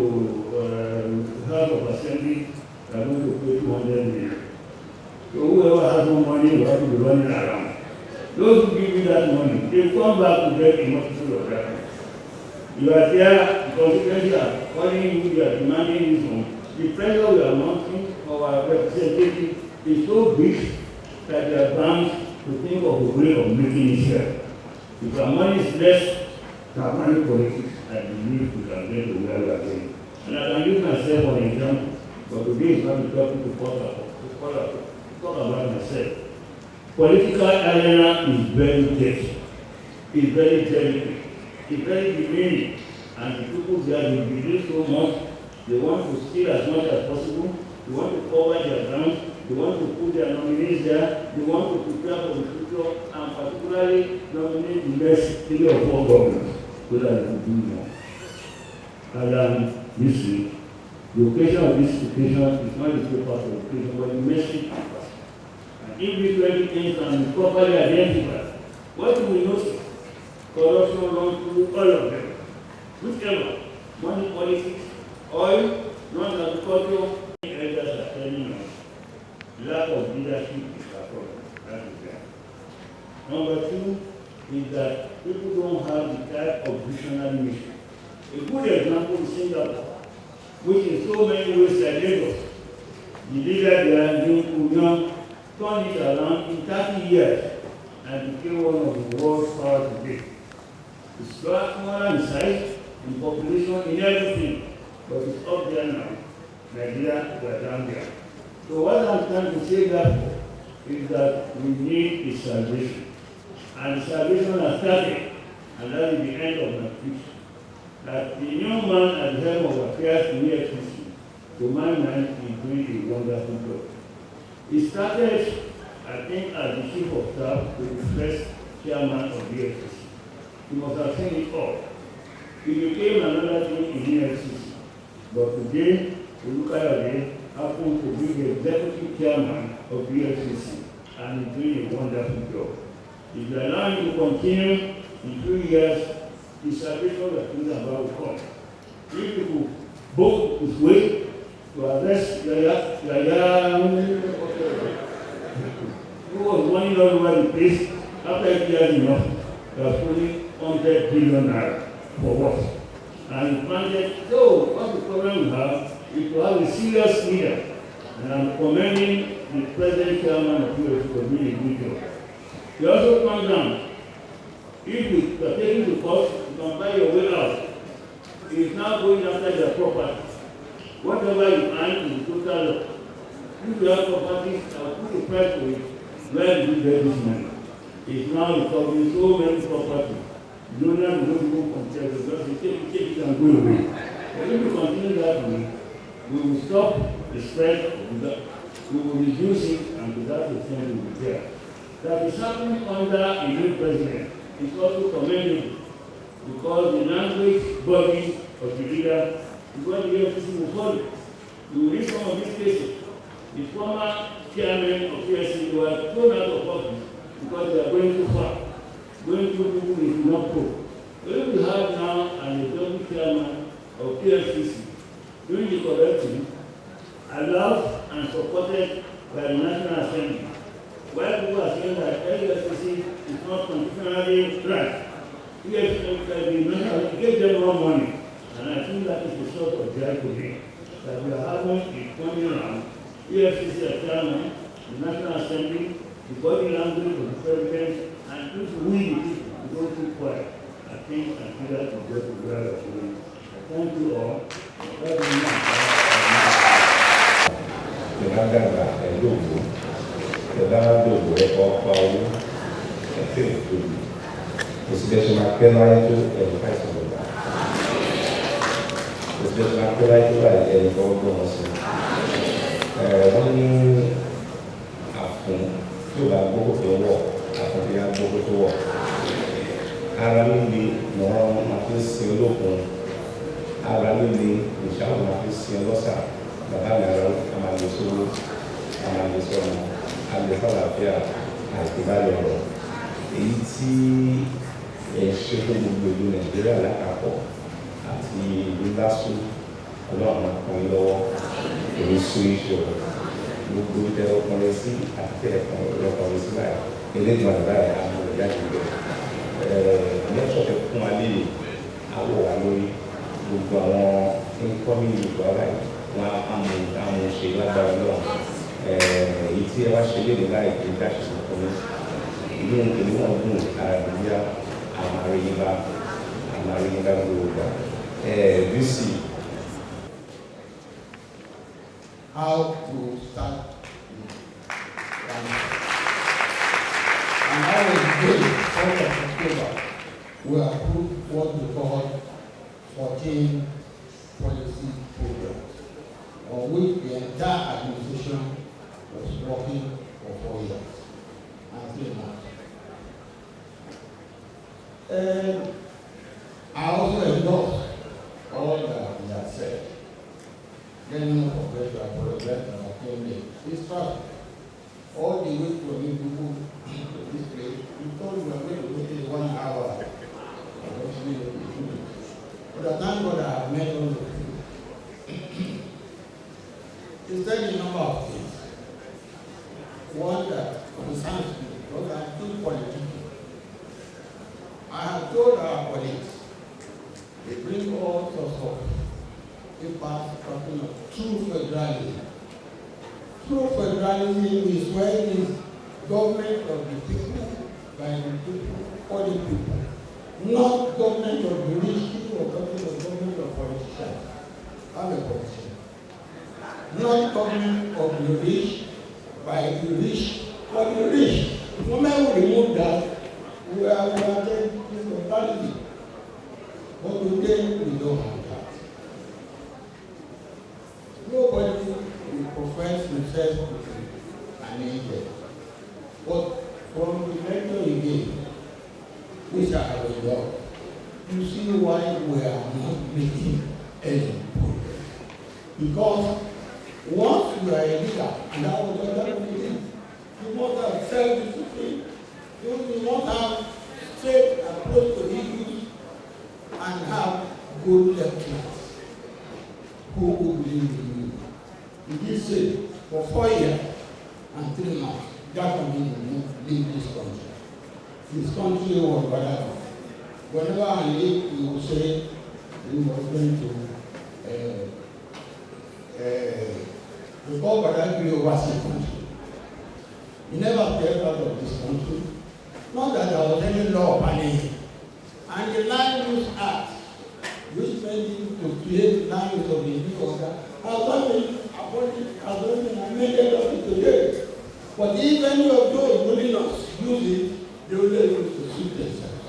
House of Assembly, you are going to pay 200 million. So whoever has no money will have to be running around. Those who give you that money, they come back to get a multitude of that. You are there, the consequences are calling you, you are demanding this one. The pressure we are mounting for our representative is so big that they are bound to think of a way of making it here. If our money is less than money politics, I believe we can get to where we are going. And I can use myself for an example, but today is not the topic to talk about myself. Political arena is very dead. is very delicate, it's very demeaning, and the people there will believe so much. They want to steal as much as possible. They want to cover their ground. They want to put their nominees there. They want to prepare for the future, and particularly nominate the next 3 or 4 governors so that they can do more. This week, the occasion of this occasion is not the paper of the occasion, but the message. And if these 20 things can be properly identified, what do we notice? Corruption runs through all of them. Whichever, money politics, oil, non-agriculture, elders are telling us, lack of leadership is a problem. That is there. Number 2 is that people don't have the type of visionary mission. A good example is Singapore, which in so many ways like Lagos. The leader there, Lee Kuan Yew, turned it around in 30 years and became one of the world's power today. It's smaller in size, in population, in everything, but it's up there now. Nigeria, we are down there. So what I'm trying to say therefore is that we need a salvation. And the salvation has started, and that is the end of my preaching. That the new man at the helm of affairs in EFCC, to my mind, is doing a wonderful job. He started, I think, as the chief of staff to the first chairman of the EFCC. He must have seen it all. He became another thing in EFCC. But today, Olukayode happens to be the executive chairman of the EFCC, and he's doing a wonderful job. If you allow him to continue in 2 years, the salvation that things about will come. If people both his way to arrest Yaya, who was running all over the place after 8 years enough, they are fully 100 billion naira for what? And he planted, so what the problem we have is to have a serious leader. And I'm commending the present chairman of US for doing a good job. He also comes down. If you are taking the cost, you can buy your way out. He is now going after their property. Whatever you earn is total loss. If you have property, I'll put a price to it. Where do you get this money? It's now recovering so many properties. You don't have to go compare because you take it and go away. But if you continue that way, we will stop the spread of that. We will reduce it, and to that extent we will be there. That is happening under a new president. It's also commendable because the language body of the leader is what the EFCC will follow. You will read some of these cases. The former chairman of PSC was thrown out of office because they are going too far, going through people they do not go. So if we have now an executive chairman of PSCC doing the correct thing, allowed and supported by the National Assembly, while people are saying that LFCC is not constitutionally right, we gave them more money. And I think that is the source of joy today. That we are having a coming around, EFCC as chairman, the National Assembly, the body language of the president, and if we the people don't keep quiet, I think and feel that we get to grab a feeling. Thank you all. Dando ẹ̀kọ́ owó ẹ̀tí ìtòlù òsìbẹ̀sẹ̀ máa pẹ́ láyé tó ẹ̀rù káìsàn lọ́gbà òsìbẹ̀sẹ̀ máa pẹ́ láyé tó láyé ẹ̀rù kọ́ ọgbọ́n wọn sí wọ́n ní àfún tí ó bá gbogbo tó wọ̀ àfún tí a gbogbo tó wọ̀ ara líle lọ́rọ́ máa fi sin olókun ara líle ìṣàwọn máa fi sin ọlọ́sà bàbá mi ara àmàlẹ́sọ́wọ́ àmàlẹ́sọ́wọ́ alẹ́fàlàfíà àìkúbálẹ̀ ọ̀rọ̀ èyí tí ṣe fún gbogbo ìlú Nàìjíríà lápapọ̀ àti ìlú lásù ọlọ́run àkànlé lọ́wọ́ èyí sún ìṣòro gbogbo tẹ ọkùnrin sí àti tẹ ọkùnrin sí báyìí eléyìí àgbáyé àwọn ìjáde rẹ lẹ́sọ̀tẹ̀ fún wa léèrè àwọ̀ wà lórí gbogbo àwọn nkọ́mí ìlú àbáyé wọn àwọn ṣe lágbára lọ́wọ́ èyí tí ẹ wá ṣe léde láì pé dáṣẹ fún mi inú ìlú náà dùn àdúgbò àmàríyìnbá gbogbo bísí. How to start and how was it going? 4th of October we approved what we call 14 policy programs, on which the entire administration was working for 4 years until now. And I also endorse all that we have said. Let me not forget to apologize that I came late. It's traffic. All the way from people to this place, we thought we were going to take 1 hour. But I thank God I have met all of you. He said a number of things. One that concerns me, because I'm still political. I have told our colleagues, they bring all sorts of papers talking of true federalism. True federalism is where it is government of the people, by the people, for the people. Not government of the rich people or government of politicians. I'm a politician. Not government of the rich, by the rich, for the rich. The moment we remove that, we are taking this mentality. But today, we don't have that. Nobody will profess himself to be an angel. But from the lecture he gave, which I have enjoyed, you see why we are not making any progress. Because once you are a leader, and that was what that means, you must have self-discipline, you must have straight approach to issues, and have good lecturers who will believe in you. He did say, for 4 years, until now, that will leave this country. This country was whatever. Whenever I leave, he will say he was going to before Badagry overseas country. He never came out of this country. Not that there was any law banning him. And the Land Use Act, which made him to create land use of the new order, has not been abolished, has not been amended up to today. But if any of those willing us use it, they will let it to suit themselves.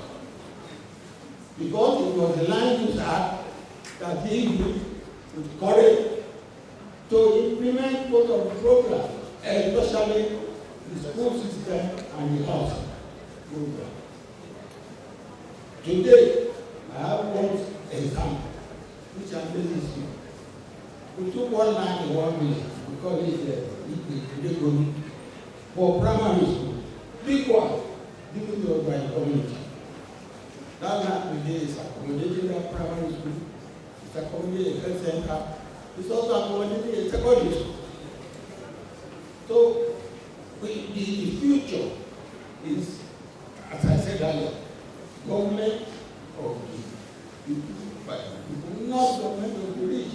Because it was the Land Use Act that he used with courage to implement both of the program, especially the school system and the housing program. Today, I have one example, which amazes me. We took one line in 1 minute, we call it for primary school. Big one, given to us by the community. That land today is accommodating that primary school, it's accommodating a health center, it's also accommodating a secondary school. So, the future is, as I said earlier, government of the people, by the people, not government of the rich.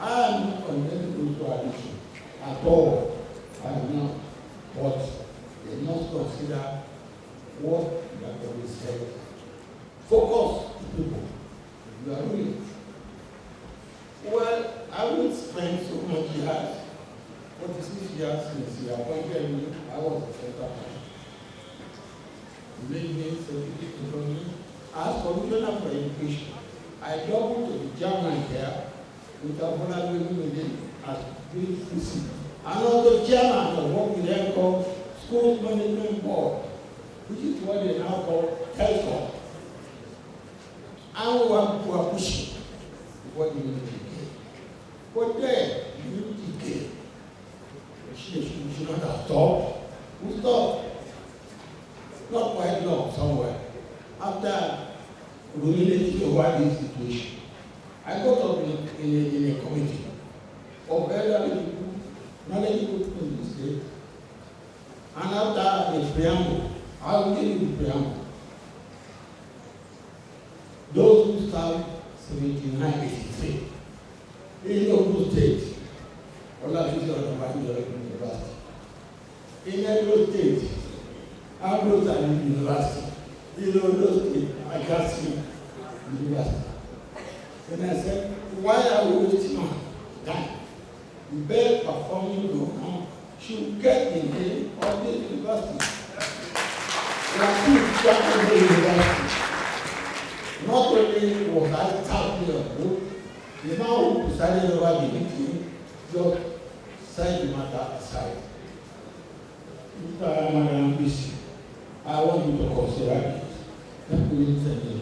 I am not condemning those who are rich at all. I am not. But they must consider what that always said. Focus the people. You are ruling. Well, I won't spend so much years, 46 years since you appointed me. I was a center person. You made me certificate economy. As Commissioner for Education, I doubled to the chairman here with Abola Lewin as BCC. And also chairman of what we then call School Management Board, which is what they now call TELCOM. And we are pushing what you need to get. But then, you need to get. We should not have stopped. We stopped. Not quite long somewhere. After ruminating over this situation, I got up in a committee of elderly people, knowledgeable people in the state. And after a preamble, I will give you the preamble. Those who served 7983 in Ogun State, Olafisi Onabanjo University. In Edo State, Ambrose Ali University. In Ondo State, Agasi University. And I said, why are we wasting our time? The best performing governor should get the name of this university. There are two universities. not only was I tapping your book, the man who presided over the meeting just set the matter aside. Madam Bishop, I want you to consider it. That will send you.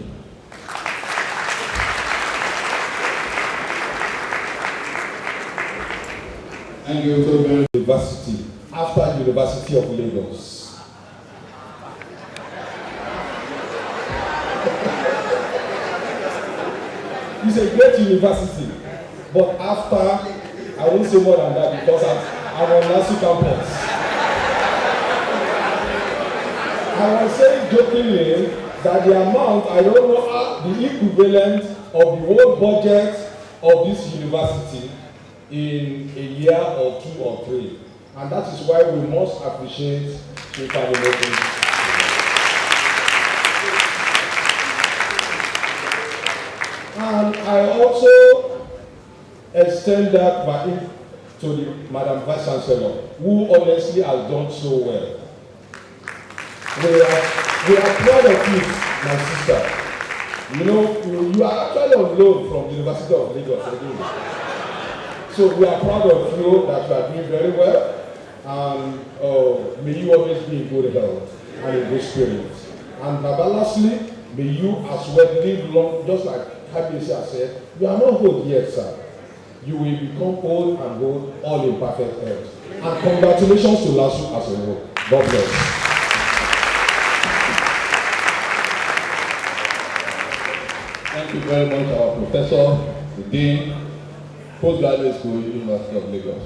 And you go to university after University of Lagos. It's a great university, but after, I won't say more than that because I'm on Nasu campus. I was saying jokingly that the amount, I don't know the equivalent of the whole budget of this university in a year or 2 or 3. And that is why we must appreciate Chief Ademoku. And I also extend that to the Madam Vice Chancellor, who honestly has done so well. We are proud of you, my sister. You know, you are actually on loan from the University of Lagos again. So we are proud of you that you are doing very well. And may you always be in good health and in good spirits. And lastly, may you as well live long, just like Kabiyesi has said, you are not old yet, sir. You will become old and old, all in perfect health. And congratulations to LASU as a whole. God bless. Thank you very much, our professor, the dean, postgraduate school, University of Lagos.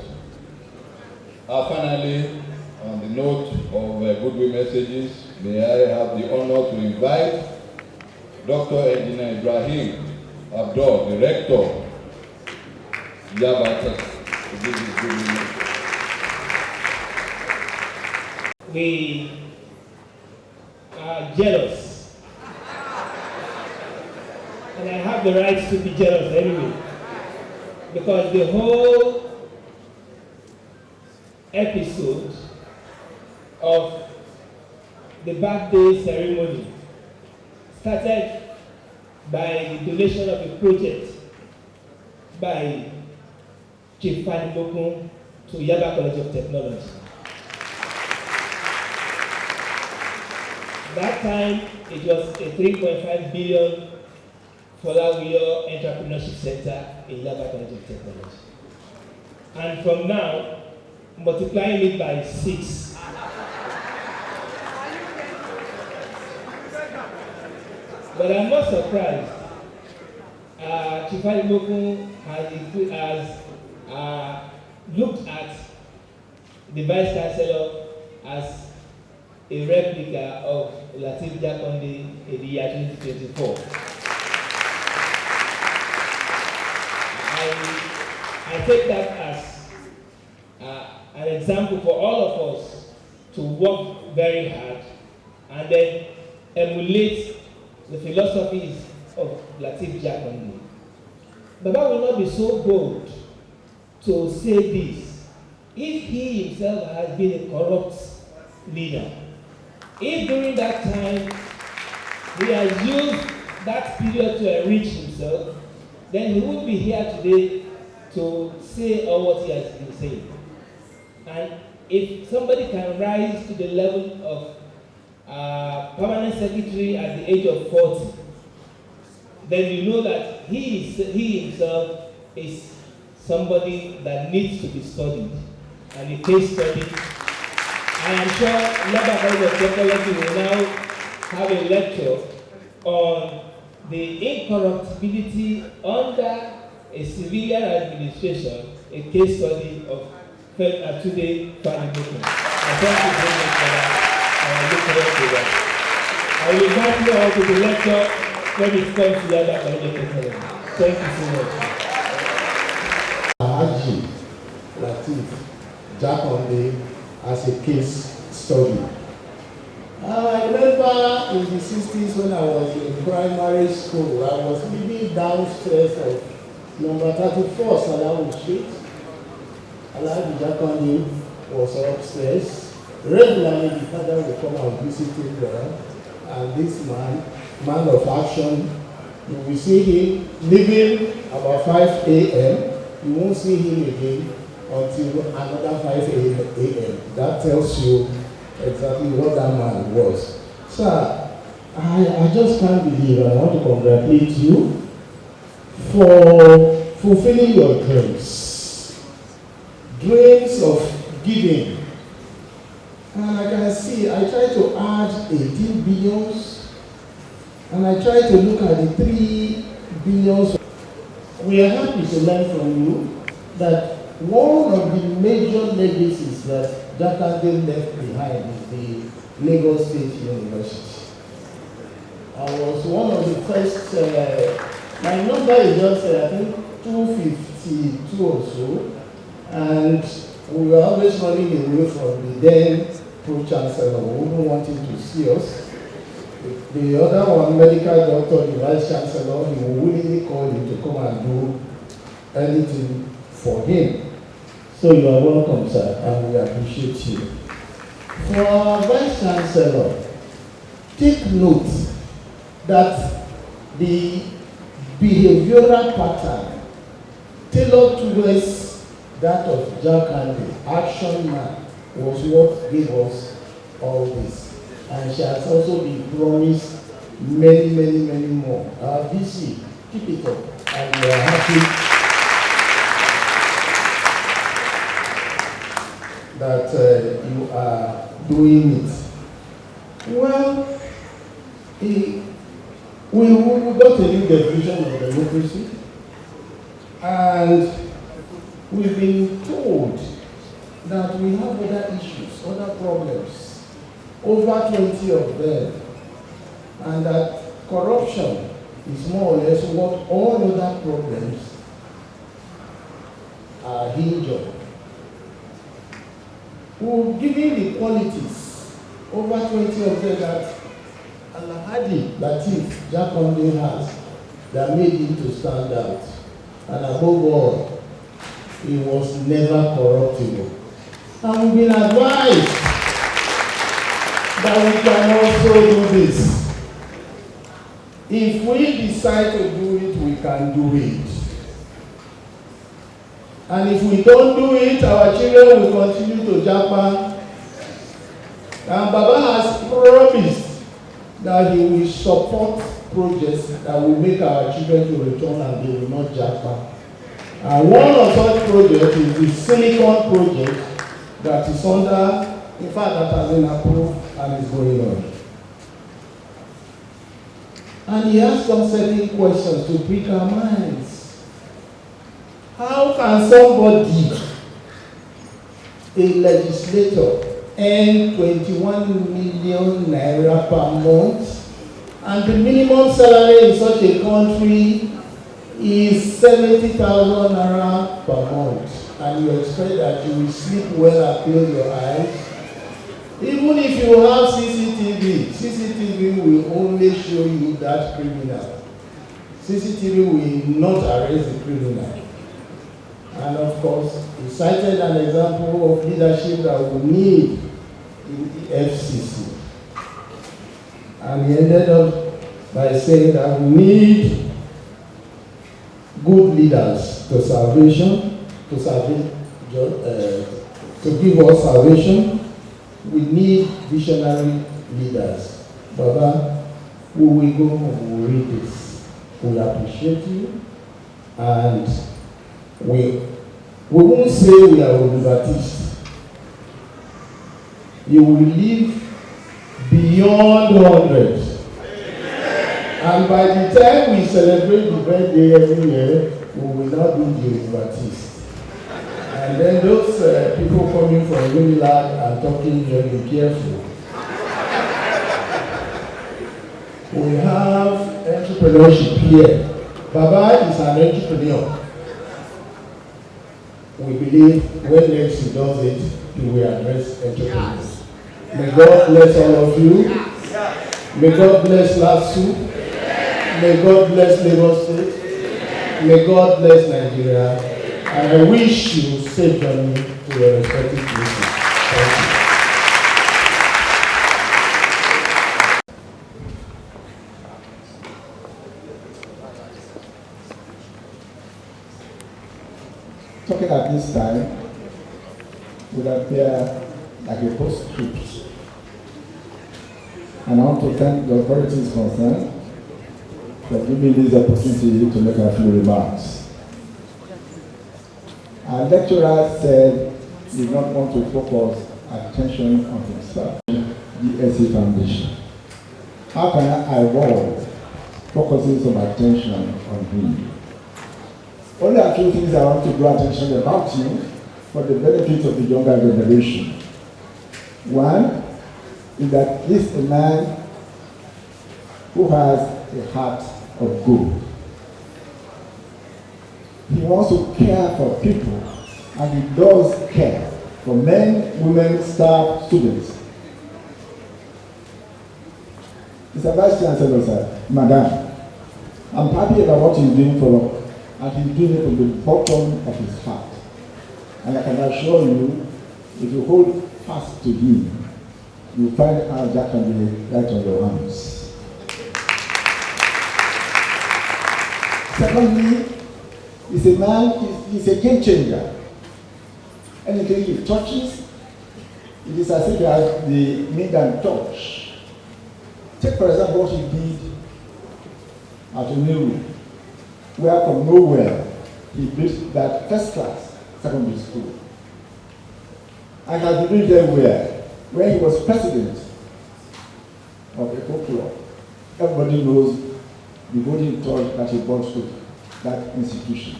Finally, on the note of goodwill messages, may I have the honor to invite Dr. Engineer Ibrahim Abdul, the rector, Yaba Tech, to give his goodwill message. We are jealous. And I have the right to be jealous anyway. Because the whole episode of the birthday ceremony started by the donation of a project by Chief Ademoku to Yaba College of Technology. That time, it was a 3.5 billion Folawiyo Entrepreneurship Center in Yaba College of Technology. And from now, multiplying it by 6. But I'm not surprised. Chief Ademoku has looked at the Vice Chancellor as a replica of Lateef Jakonde in the year 2024. I take that as an example for all of us to work very hard and then emulate the philosophies of Lateef Jakonde. Baba will not be so bold to say this if he himself has been a corrupt leader. If during that time he has used that period to enrich himself, then he would be here today to say all what he has been saying. And if somebody can rise to the level of permanent secretary at the age of 40, then you know that he himself is somebody that needs to be studied and a case study. I am sure Yaba College of Technology will now have a lecture on the incorruptibility under a civilian administration, a case study of today Ademoku. I thank you very much for that. I look forward to that. I will invite you all to the lecture when it comes to Yaba College of Technology. Thank you so much. Haji Lateef Jakonde as a case study. I remember in the 60s when I was in primary school, I was living downstairs of number 34 Salawu Street. Alhaji Jakonde was upstairs. Regularly the father would come and visit him there. And this man of action, You will see him leaving about 5 a.m. You won't see him again until another 5 a.m. That tells you exactly what that man was. Sir, I just can't believe, I want to congratulate you for fulfilling your dreams. Dreams of giving. And I can see, I try to add 18 billions, and I try to look at the 3 billions. We are happy to learn from you that one of the major legacies that Jakande left behind is the Lagos State University. I was one of the first, my number is just, I think, 252 or so, and we were always running away from the then Pro-Chancellor, who wouldn't want him to see us. The other one, medical doctor, the Vice Chancellor, he would willingly call him to come and do anything for him. So you are welcome, sir, and we appreciate you. For our Vice Chancellor, take note that the behavioral pattern tailored towards that of Jakande, action man, was what gave us all this. And she has also been promised many, many, many more. Our VC, keep it up, and we are happy that you are doing it. Well, we got a new definition of democracy, and we've been told that we have other issues, other problems, over 20 of them, and that corruption is more or less what all other problems are hinged on. We're giving the qualities, over 20 of them, that Alhaji Lateef Jakande has, that made him to stand out. And above all, he was never corruptible. And we've been advised that we can also do this. If we decide to do it, we can do it. And if we don't do it, our children will continue to japa. And Baba has promised that he will support projects that will make our children to return and they will not japa. And one of such projects is the Silicon project that is under, in fact, that has been approved and is going on. And he asked some certain questions to pick our minds. How can somebody, a legislator, earn 21 million naira per month, and the minimum salary in such a country is 70,000 naira per month, and you expect that you will sleep well and close your eyes? Even if you have CCTV will only show you that criminal. CCTV will not arrest the criminal. And of course, he cited an example of leadership that we need in the FCC. And he ended up by saying that we need good leaders to salvation, to give us salvation. We need visionary leaders. Baba, we will go home, we will read this. We appreciate you, and we won't say we are Baptist. You will live beyond 100. And by the time we celebrate the birthday every year, we will not do the Baptist. And then those people coming from Unilag and talking here, be careful. We have entrepreneurship here. Baba is an entrepreneur. We believe when next he does it, he will address entrepreneurs. May God bless all of you. May God bless LASU. May God bless Lagos State. May God bless Nigeria. And I wish you safe journey to your respective places. Thank you. talking at this time would appear like a postscript. And I want to thank the authorities concerned for giving me this opportunity to make a few remarks. Our lecturer said he did not want to focus attention on himself, the SC Foundation. How can I avoid focusing some attention on him? Only a few things I want to draw attention about him for the benefit of the younger generation. One is that he is a man who has a heart of gold. He wants to care for people, and he does care for men, women, staff, students. Mr. Vice Chancellor, sir, Madam, I'm happy about what he's doing for us, and he's doing it from the bottom of his heart. And I can assure you, if you hold fast to him, you'll find out that can be right on your arms. Secondly, he's a man, he's a game changer. Anything he touches, it is as if he has the Medan touch. Take for example what he did at Oniru, where from nowhere he built that first class secondary school. And has been doing everywhere. When he was president of the Eco Club, everybody knows the golden touch that he brought to that institution.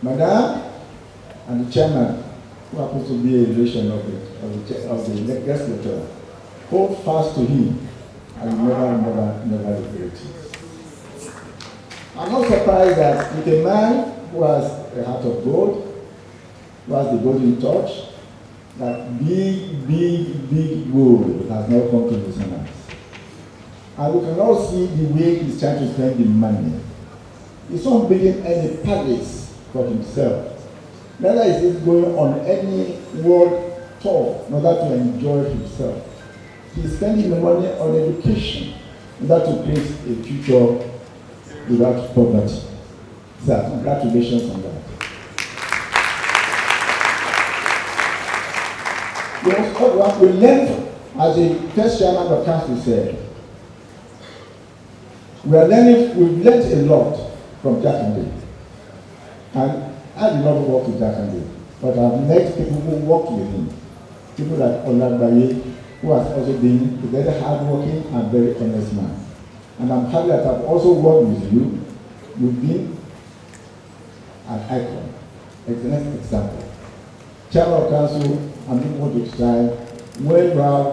Madam and the chairman, who happens to be a relation of the guest lecturer, hold fast to him and never regret it. I'm not surprised that with a man who has a heart of gold, who has the golden touch, that big gold has now come to his hands. And we can all see the way he's trying to spend the money. He's not building any palace for himself. Neither is he going on any world tour in order to enjoy himself. He's spending the money on education in order to create a future without poverty. Sir, congratulations on that. What we learned, as the first chairman of council said, we've learned a lot from Jakande. And I did not work with Jakande, but I've met people who worked with him. People like Olagbaye, who has also been a very hardworking and very honest man. And I'm happy that I've also worked with you. You've been an icon, excellent example. Chairman of council, I'm looking forward to time where you have,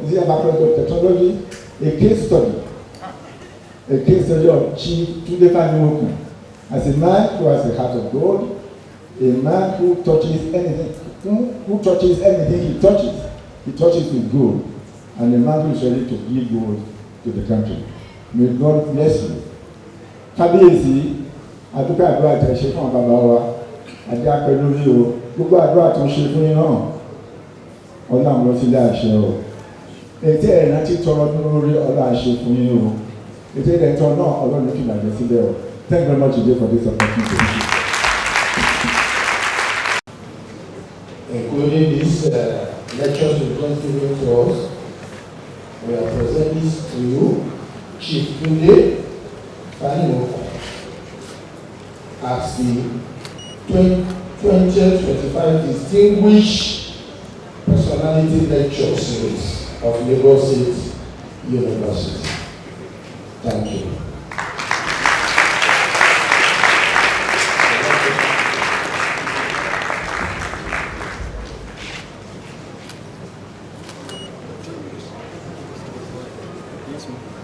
is it about of technology? A case study of Chief Tunde Fani as a man who has a heart of gold, a man who touches anything he touches with gold, and a man who is ready to give gold to the country. May God bless you. Kábíyèsí, àdúgbò àdúrà tẹ̀ ṣe fún bàbá wa, àdé apẹ lórí o, gbogbo àdúrà tó ń ṣe fún yín náà, Ọlọ́run lọ sílé àṣẹ o. Ètí ẹ̀rántí tọrọ lórí Ọlọ́run àṣẹ fún yín o. Ètí ẹ̀rántí náà Ọlọ́run ló fi bàjẹ́ síbẹ̀ o. Thank you very much today for this opportunity. Including these lectures we're going to give to us, we are presenting this to you, Chief Tunde Fani as the 2025 Distinguished Personality Lecture Series of Lagos State University. Thank you. Yes, ma'am.